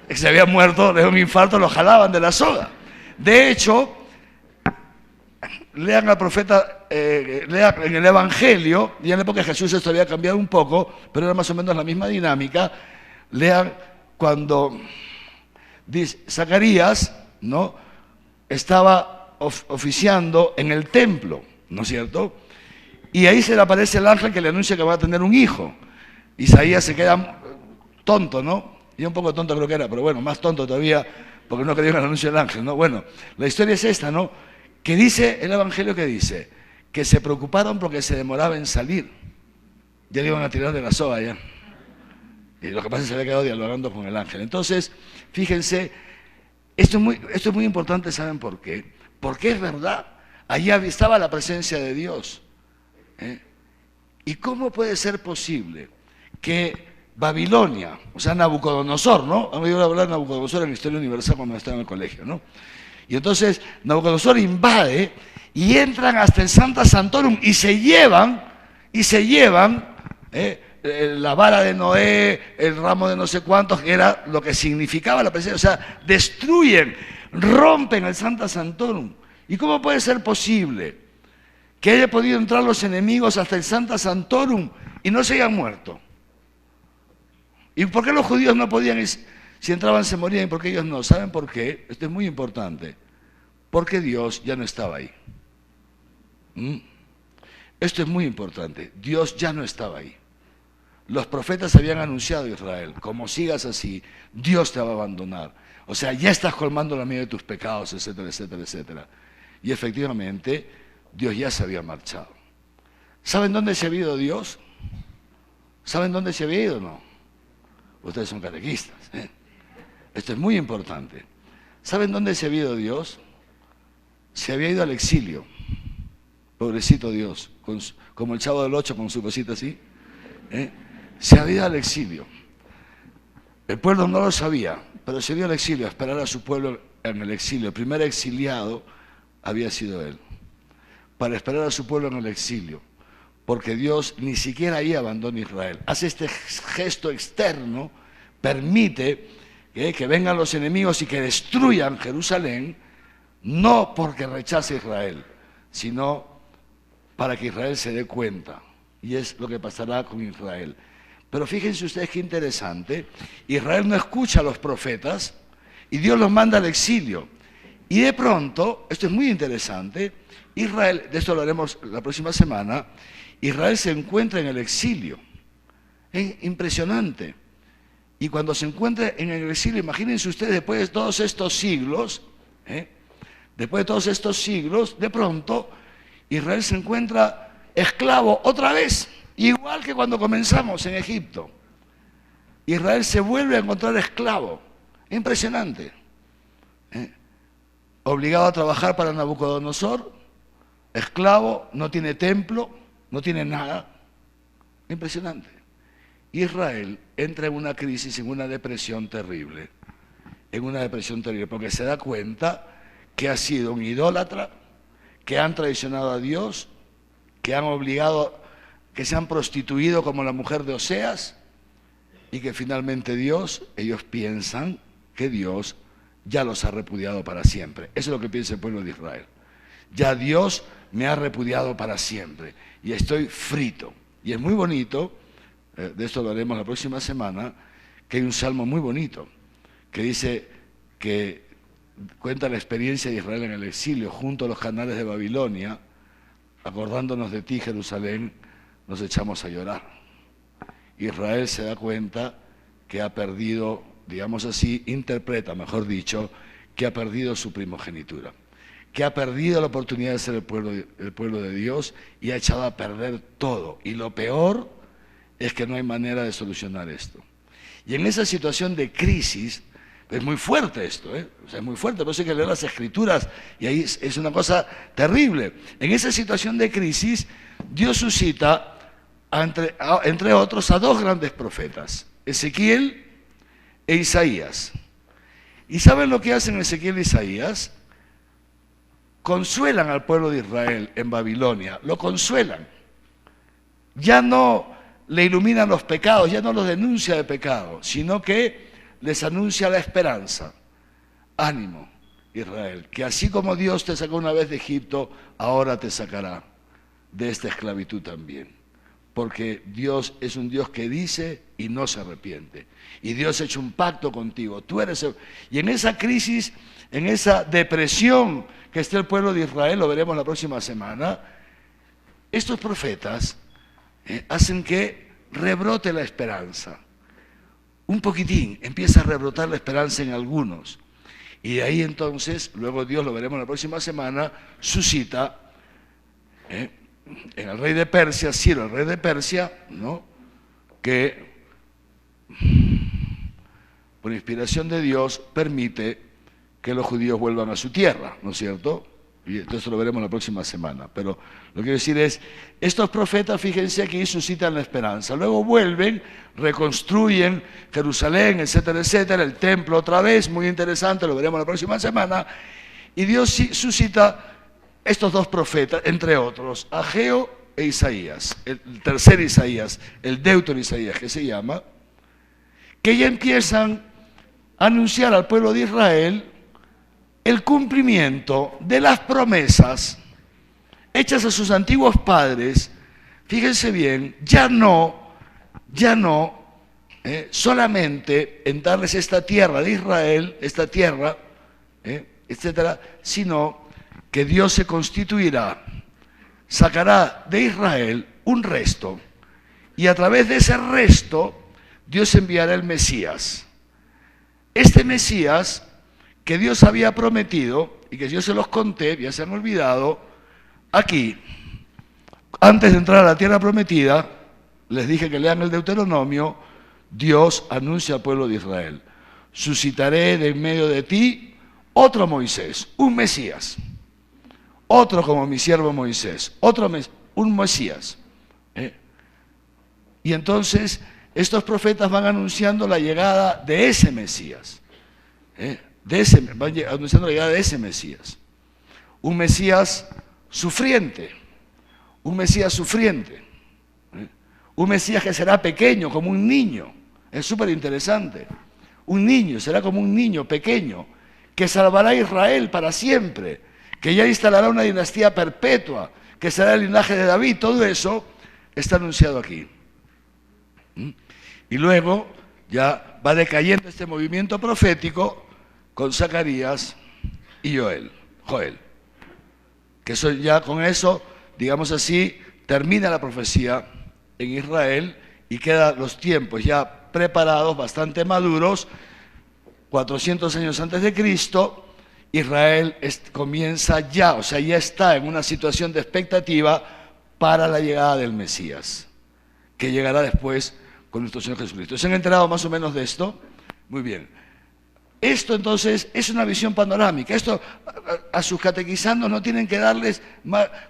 se había muerto de un infarto, lo jalaban de la soga. De hecho, lean al profeta, lean en el Evangelio, y en la época de Jesús esto había cambiado un poco, pero era más o menos la misma dinámica. Lean cuando Zacarías, ¿no?, estaba oficiando en el templo, ¿no es cierto? Y ahí se le aparece el ángel que le anuncia que va a tener un hijo. Isaías se queda tonto, ¿no? Y un poco tonto creo que era, pero bueno, más tonto todavía, porque no creyó en el anuncio del ángel, ¿no? Bueno, la historia es esta, ¿no? Que dice el Evangelio, que dice que se preocuparon porque se demoraba en salir. Ya le iban a tirar de la soga ya. Y lo que pasa es que se había quedado dialogando con el ángel. Entonces, fíjense, esto es muy importante, ¿saben por qué? Porque es verdad, allí estaba la presencia de Dios. ¿Y cómo puede ser posible que Babilonia, o sea, Nabucodonosor, ¿no? Han oído hablar de Nabucodonosor en la Historia Universal cuando estaba en el colegio, ¿no? Y entonces Nabucodonosor invade y entran hasta el Sancta Sanctorum y se llevan la vara de Noé, el ramo de no sé cuántos, que era lo que significaba la presencia, o sea, destruyen, rompen el Sancta Sanctorum. ¿Y cómo puede ser posible que haya podido entrar los enemigos hasta el Sancta Sanctorum y no se hayan muerto? ¿Y por qué los judíos no podían ir? Si entraban se morían, y por qué ellos no. ¿Saben por qué? Esto es muy importante. Porque Dios ya no estaba ahí. ¿Mm? Esto es muy importante. Dios ya no estaba ahí. Los profetas habían anunciado a Israel, como sigas así, Dios te va a abandonar. O sea, ya estás colmando la medida de tus pecados, etcétera, etcétera, etcétera. Y efectivamente, Dios ya se había marchado. ¿Saben dónde se había ido Dios? ¿Saben dónde se había ido o no? Ustedes son catequistas, ¿eh? Esto es muy importante. ¿Saben dónde se había ido Dios? Se había ido al exilio. Pobrecito Dios, como el Chavo del Ocho con su cosita así. Se había ido al exilio. El pueblo no lo sabía, pero se dio al exilio, a esperar a su pueblo en el exilio. El primer exiliado había sido él, para esperar a su pueblo en el exilio, porque Dios ni siquiera ahí abandona a Israel. Hace este gesto externo, permite que vengan los enemigos y que destruyan Jerusalén, no porque rechace a Israel, sino para que Israel se dé cuenta. Y es lo que pasará con Israel. Pero fíjense ustedes qué interesante, Israel no escucha a los profetas y Dios los manda al exilio. Y de pronto, esto es muy interesante, Israel, de esto lo haremos la próxima semana, Israel se encuentra en el exilio. Es impresionante. Y cuando se encuentra en el exilio, imagínense ustedes, después de todos estos siglos, de pronto, Israel se encuentra esclavo otra vez. Igual que cuando comenzamos en Egipto. Israel se vuelve a encontrar esclavo. Impresionante. Obligado a trabajar para Nabucodonosor, esclavo, no tiene templo, no tiene nada. Impresionante. Israel entra en una crisis, en una depresión terrible. Porque se da cuenta que ha sido un idólatra, que han traicionado a Dios, que han obligado, que se han prostituido como la mujer de Oseas, y que finalmente ellos piensan que Dios ya los ha repudiado para siempre. Eso es lo que piensa el pueblo de Israel. Ya Dios me ha repudiado para siempre y estoy frito. Y es muy bonito, de esto lo haremos la próxima semana, que hay un salmo muy bonito que dice que cuenta la experiencia de Israel en el exilio junto a los canales de Babilonia. Acordándonos de ti, Jerusalén, nos echamos a llorar. Israel se da cuenta que ha perdido, digamos así, interpreta, mejor dicho, que ha perdido su primogenitura, que ha perdido la oportunidad de ser el pueblo de Dios y ha echado a perder todo. Y lo peor es que no hay manera de solucionar esto. Y en esa situación de crisis, es muy fuerte esto, o sea, es muy fuerte, por eso hay que leer las Escrituras, y ahí es una cosa terrible. En esa situación de crisis, Dios suscita, entre otros, a dos grandes profetas, Ezequiel e Isaías. ¿Y saben lo que hacen Ezequiel e Isaías? Consuelan al pueblo de Israel en Babilonia, lo consuelan. Ya no le iluminan los pecados, ya no los denuncia de pecado, sino que les anuncia la esperanza. Ánimo, Israel, que así como Dios te sacó una vez de Egipto, ahora te sacará de esta esclavitud también. Porque Dios es un Dios que dice y no se arrepiente. Y Dios ha hecho un pacto contigo. Y en esa crisis, en esa depresión que está el pueblo de Israel, lo veremos la próxima semana, estos profetas hacen que rebrote la esperanza. Un poquitín, empieza a rebrotar la esperanza en algunos. Y de ahí entonces, luego Dios, lo veremos la próxima semana, suscita en el rey de Persia, Ciro, el rey de Persia, ¿no?, que por inspiración de Dios permite que los judíos vuelvan a su tierra, ¿no es cierto? Y entonces lo veremos la próxima semana. Pero lo que quiero decir es, estos profetas, fíjense aquí, suscitan la esperanza. Luego vuelven, reconstruyen Jerusalén, etcétera, etcétera, el templo otra vez, muy interesante, lo veremos la próxima semana. Y Dios suscita estos dos profetas, entre otros, Ageo e Isaías, el tercer Isaías, el Deutero Isaías que se llama, que ya empiezan a anunciar al pueblo de Israel el cumplimiento de las promesas hechas a sus antiguos padres. Fíjense bien, ya no solamente en darles esta tierra de Israel, esta tierra, etcétera, sino que Dios se constituirá sacará de Israel un resto, y a través de ese resto Dios enviará el Mesías. Este Mesías que Dios había prometido, y que yo se los conté, ya se han olvidado, aquí, antes de entrar a la tierra prometida, les dije que lean el Deuteronomio, Dios anuncia al pueblo de Israel: suscitaré de en medio de ti otro Moisés, un Mesías, otro como mi siervo Moisés, un Mesías. Y entonces estos profetas van anunciando la llegada de ese Mesías, van anunciando la llegada de ese Mesías, un Mesías sufriente, un Mesías sufriente, un Mesías que será pequeño como un niño. Es súper interesante. Un niño, será como un niño pequeño, que salvará a Israel para siempre, que ya instalará una dinastía perpetua, que será el linaje de David. Todo eso está anunciado aquí. Y luego ya va decayendo este movimiento profético con Zacarías y Joel, que eso ya con eso, digamos así, termina la profecía en Israel y quedan los tiempos ya preparados, bastante maduros. 400 años antes de Cristo, Israel comienza ya, o sea, ya está en una situación de expectativa para la llegada del Mesías, que llegará después con nuestro Señor Jesucristo. ¿Se han enterado más o menos de esto? Muy bien. Esto entonces es una visión panorámica. Esto a sus catequizandos no tienen que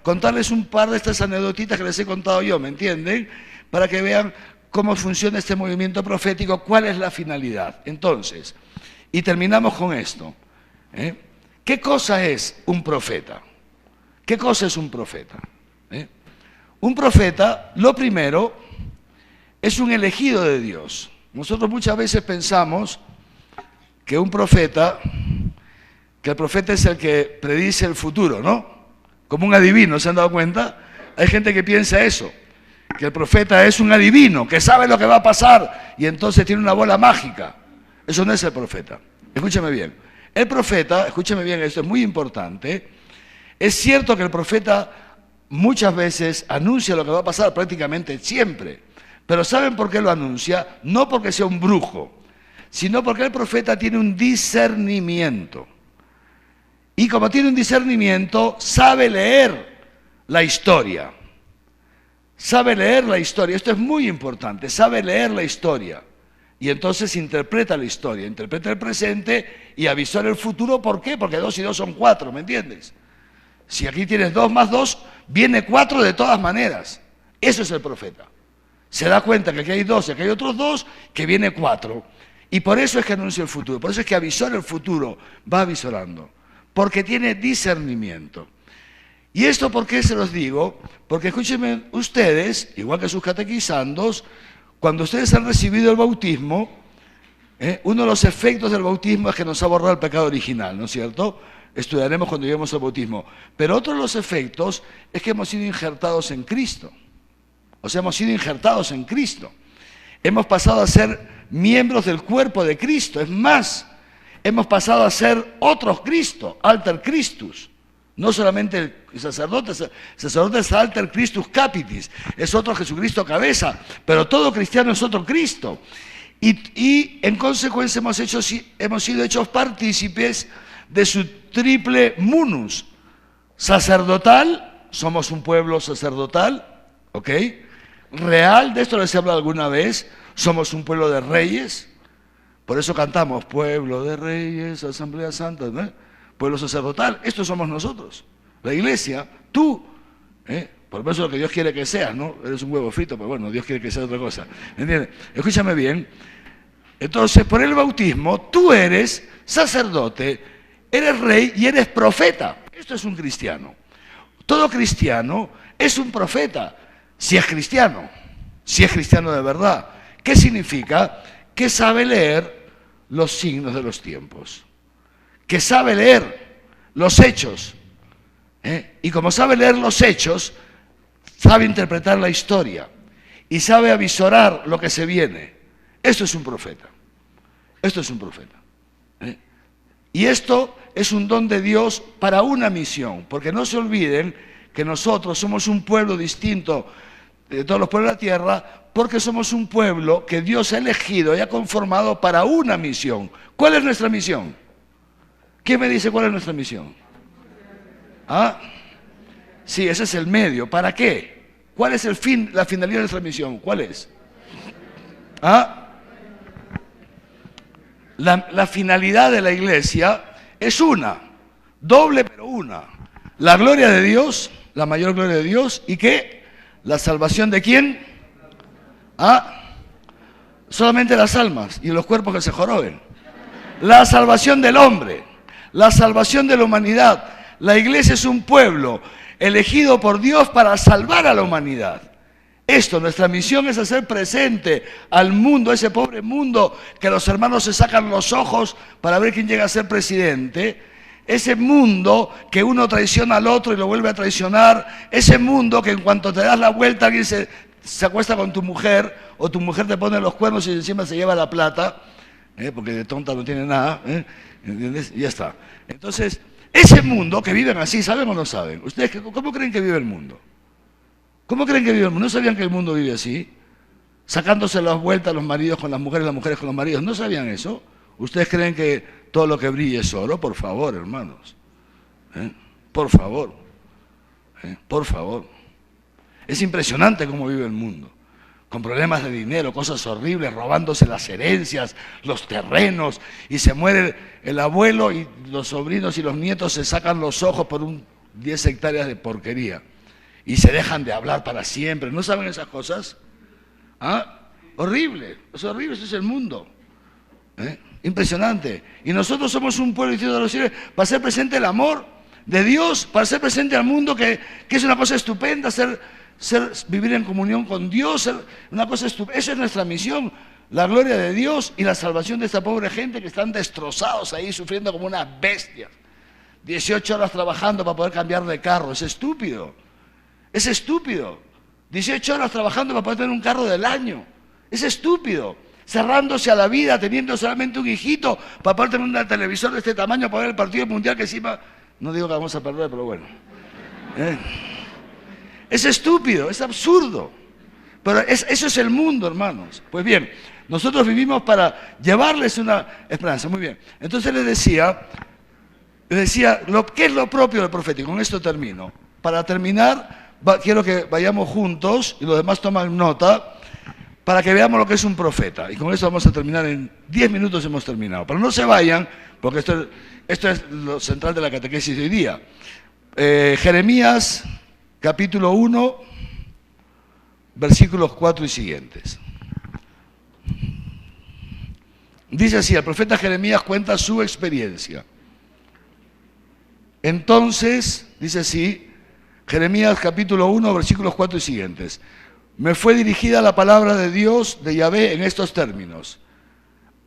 contarles un par de estas anécdotitas que les he contado yo, ¿me entienden? Para que vean cómo funciona este movimiento profético, cuál es la finalidad. Entonces, y terminamos con esto. ¿Qué cosa es un profeta? ¿Qué cosa es un profeta? Un profeta, lo primero, es un elegido de Dios. Nosotros muchas veces pensamos que el profeta es el que predice el futuro, ¿no? Como un adivino, ¿se han dado cuenta? Hay gente que piensa eso, que el profeta es un adivino, que sabe lo que va a pasar y entonces tiene una bola mágica. Eso no es el profeta. Escúcheme bien. El profeta, escúcheme bien, esto es muy importante. Es cierto que el profeta muchas veces anuncia lo que va a pasar, prácticamente siempre. Pero ¿saben por qué lo anuncia? No porque sea un brujo, sino porque el profeta tiene un discernimiento. Y como tiene un discernimiento, sabe leer la historia. Sabe leer la historia. Esto es muy importante. Sabe leer la historia. Y entonces interpreta la historia, interpreta el presente y avisora el futuro. ¿Por qué? Porque 2 y 2 son 4, ¿me entiendes? Si aquí tienes 2 más 2, viene 4 de todas maneras. Eso es el profeta. Se da cuenta que aquí hay 2 y aquí hay otros 2, que viene 4. Y por eso es que anuncia el futuro, por eso es que avisora el futuro, va avisorando. Porque tiene discernimiento. ¿Y esto por qué se los digo? Porque escúchenme ustedes, igual que sus catequizandos, cuando ustedes han recibido el bautismo, uno de los efectos del bautismo es que nos ha borrado el pecado original, ¿no es cierto? Estudiaremos cuando lleguemos al bautismo. Pero otro de los efectos es que hemos sido injertados en Cristo. O sea, hemos sido injertados en Cristo. Hemos pasado a ser miembros del cuerpo de Cristo. Es más, hemos pasado a ser otros Cristo, alter Christus. No solamente el sacerdote es alter Christus capitis, es otro Jesucristo cabeza, pero todo cristiano es otro Cristo. Y en consecuencia hemos sido hechos partícipes de su triple munus. Sacerdotal, somos un pueblo sacerdotal, ¿ok? Real, de esto les he hablado alguna vez, somos un pueblo de reyes, por eso cantamos, pueblo de reyes, asamblea santa, ¿no? Pueblo sacerdotal, estos somos nosotros, la iglesia, tú, por eso es lo que Dios quiere que seas, ¿no? Eres un huevo frito, pero bueno, Dios quiere que seas otra cosa, ¿entiendes? Escúchame bien, entonces por el bautismo tú eres sacerdote, eres rey y eres profeta, esto es un cristiano, todo cristiano es un profeta, si es cristiano de verdad. ¿Qué significa? Que sabe leer los signos de los tiempos, que sabe leer los hechos, y como sabe leer los hechos, sabe interpretar la historia y sabe avisorar lo que se viene. Esto es un profeta. Esto es un profeta. Y esto es un don de Dios para una misión, porque no se olviden que nosotros somos un pueblo distinto de todos los pueblos de la tierra, porque somos un pueblo que Dios ha elegido y ha conformado para una misión. ¿Cuál es nuestra misión? ¿Quién me dice cuál es nuestra misión? ¿Ah? Sí, ese es el medio. ¿Para qué? ¿Cuál es el fin, la finalidad de nuestra misión? ¿Cuál es? ¿Ah? La finalidad de la iglesia es una, doble pero una. La gloria de Dios, la mayor gloria de Dios, ¿y qué? La salvación de ¿quién? ¿Ah? Solamente las almas y los cuerpos que se joroben. La salvación del hombre, la salvación de la humanidad. La iglesia es un pueblo elegido por Dios para salvar a la humanidad. Esto, nuestra misión es hacer presente al mundo, ese pobre mundo que los hermanos se sacan los ojos para ver quién llega a ser presidente. Ese mundo que uno traiciona al otro y lo vuelve a traicionar. Ese mundo que en cuanto te das la vuelta alguien se acuesta con tu mujer o tu mujer te pone los cuernos y encima se lleva la plata, porque de tonta no tiene nada, ¿entiendes? Y ya está. Entonces, ese mundo que viven así, ¿saben o no saben? ¿Ustedes cómo creen que vive el mundo? ¿Cómo creen que vive el mundo? ¿No sabían que el mundo vive así? Sacándose las vueltas los maridos con las mujeres con los maridos. ¿No sabían eso? ¿Ustedes creen que todo lo que brilla es oro? Por favor, hermanos. Por favor. Por favor. Es impresionante cómo vive el mundo. Con problemas de dinero, cosas horribles, robándose las herencias, los terrenos, y se muere el abuelo y los sobrinos y los nietos se sacan los ojos por 10 hectáreas de porquería. Y se dejan de hablar para siempre. ¿No saben esas cosas? ¿Ah? Horrible, es horrible, eso es el mundo. Impresionante. Y nosotros somos un pueblo distinto de los cielos para hacer presente el amor de Dios, para hacer presente al mundo que es una cosa estupenda, vivir en comunión con Dios, una cosa estupenda. Esa es nuestra misión, la gloria de Dios y la salvación de esta pobre gente que están destrozados ahí, sufriendo como unas bestias. 18 horas trabajando para poder cambiar de carro, es estúpido. Es estúpido. 18 horas trabajando para poder tener un carro del año. Es estúpido. Cerrándose a la vida, teniendo solamente un hijito para poder tener un televisor de este tamaño para ver el partido mundial que encima... No digo que vamos a perder, pero bueno. Es estúpido, es absurdo. Pero eso es el mundo, hermanos. Pues bien, nosotros vivimos para llevarles una esperanza. Muy bien. Entonces les decía ¿qué es lo propio del profeta? Y con esto termino. Para terminar... quiero que vayamos juntos, y los demás toman nota, para que veamos lo que es un profeta. Y con eso vamos a terminar, en 10 minutos hemos terminado. Pero no se vayan, porque esto es lo central de la catequesis de hoy día. Jeremías, capítulo 1, versículos 4 y siguientes. Dice así, el profeta Jeremías cuenta su experiencia. Entonces, dice así, Jeremías capítulo 1, versículos 4 y siguientes. Me fue dirigida la palabra de Dios, de Yahvé, en estos términos.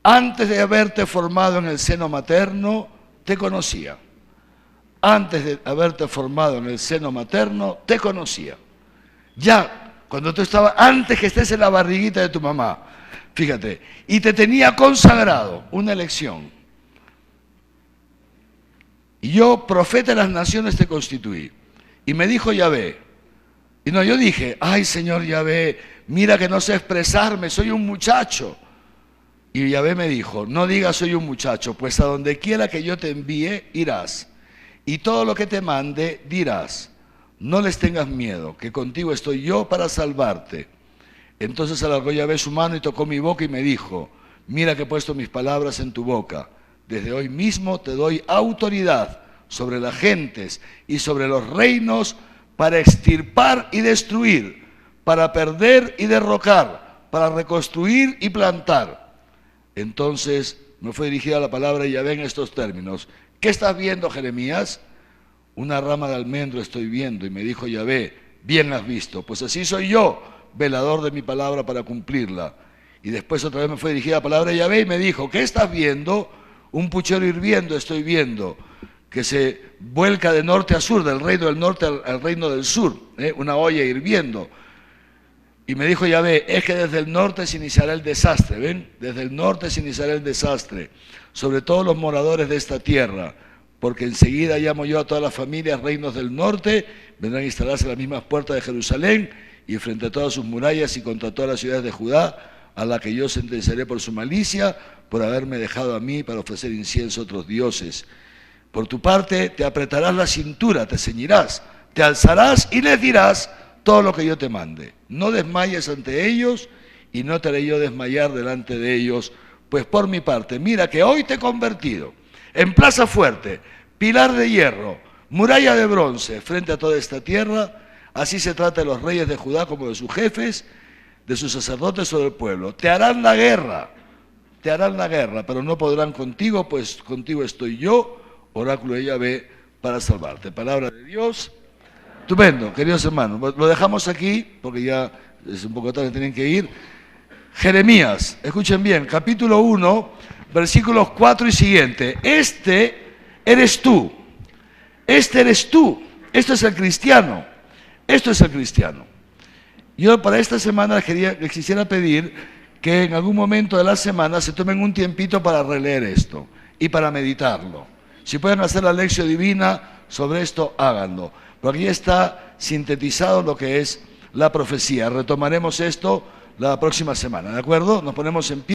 Antes de haberte formado en el seno materno, te conocía. Antes de haberte formado en el seno materno, te conocía. Ya, cuando tú estabas, antes que estés en la barriguita de tu mamá, fíjate, y te tenía consagrado una elección. Y yo, profeta de las naciones, te constituí. Y me dijo Yahvé, y no, yo dije, ay Señor Yahvé, mira que no sé expresarme, soy un muchacho. Y Yahvé me dijo, no digas soy un muchacho, pues a donde quiera que yo te envíe, irás. Y todo lo que te mande, dirás. No les tengas miedo, que contigo estoy yo para salvarte. Entonces alargó Yahvé su mano y tocó mi boca y me dijo, mira que he puesto mis palabras en tu boca. Desde hoy mismo te doy autoridad sobre las gentes y sobre los reinos para extirpar y destruir, para perder y derrocar, para reconstruir y plantar. Entonces me fue dirigida la palabra de Yahvé en estos términos. ¿Qué estás viendo, Jeremías? Una rama de almendro estoy viendo. Y me dijo Yahvé, bien has visto, pues así soy yo, velador de mi palabra para cumplirla. Y después otra vez me fue dirigida la palabra de Yahvé y me dijo, ¿qué estás viendo? Un puchero hirviendo estoy viendo, que se vuelca de norte a sur, del reino del norte al reino del sur, una olla hirviendo. Y me dijo Yahvé, es que desde el norte se iniciará el desastre, ¿ven? Desde el norte se iniciará el desastre sobre todos los moradores de esta tierra, porque enseguida llamo yo a todas las familias, reinos del norte, vendrán a instalarse a las mismas puertas de Jerusalén y frente a todas sus murallas y contra todas las ciudades de Judá, a la que yo sentenciaré por su malicia, por haberme dejado a mí para ofrecer incienso a otros dioses. Por tu parte, te apretarás la cintura, te ceñirás, te alzarás y les dirás todo lo que yo te mande. No desmayes ante ellos y no te haré yo desmayar delante de ellos, pues por mi parte, mira que hoy te he convertido en plaza fuerte, pilar de hierro, muralla de bronce, frente a toda esta tierra. Así se trata de los reyes de Judá como de sus jefes, de sus sacerdotes sobre el pueblo. Te harán la guerra, pero no podrán contigo, pues contigo estoy yo, oráculo de Yahvé, para salvarte. Palabra de Dios. Estupendo, queridos hermanos. Lo dejamos aquí, porque ya es un poco tarde, tienen que ir. Jeremías, escuchen bien, capítulo 1, versículos 4 y siguiente. Este eres tú, esto es el cristiano, esto es el cristiano. Yo para esta semana les quisiera pedir que en algún momento de la semana se tomen un tiempito para releer esto y para meditarlo. Si pueden hacer la lección divina sobre esto, háganlo. Porque aquí está sintetizado lo que es la profecía. Retomaremos esto la próxima semana, ¿de acuerdo? Nos ponemos en pie.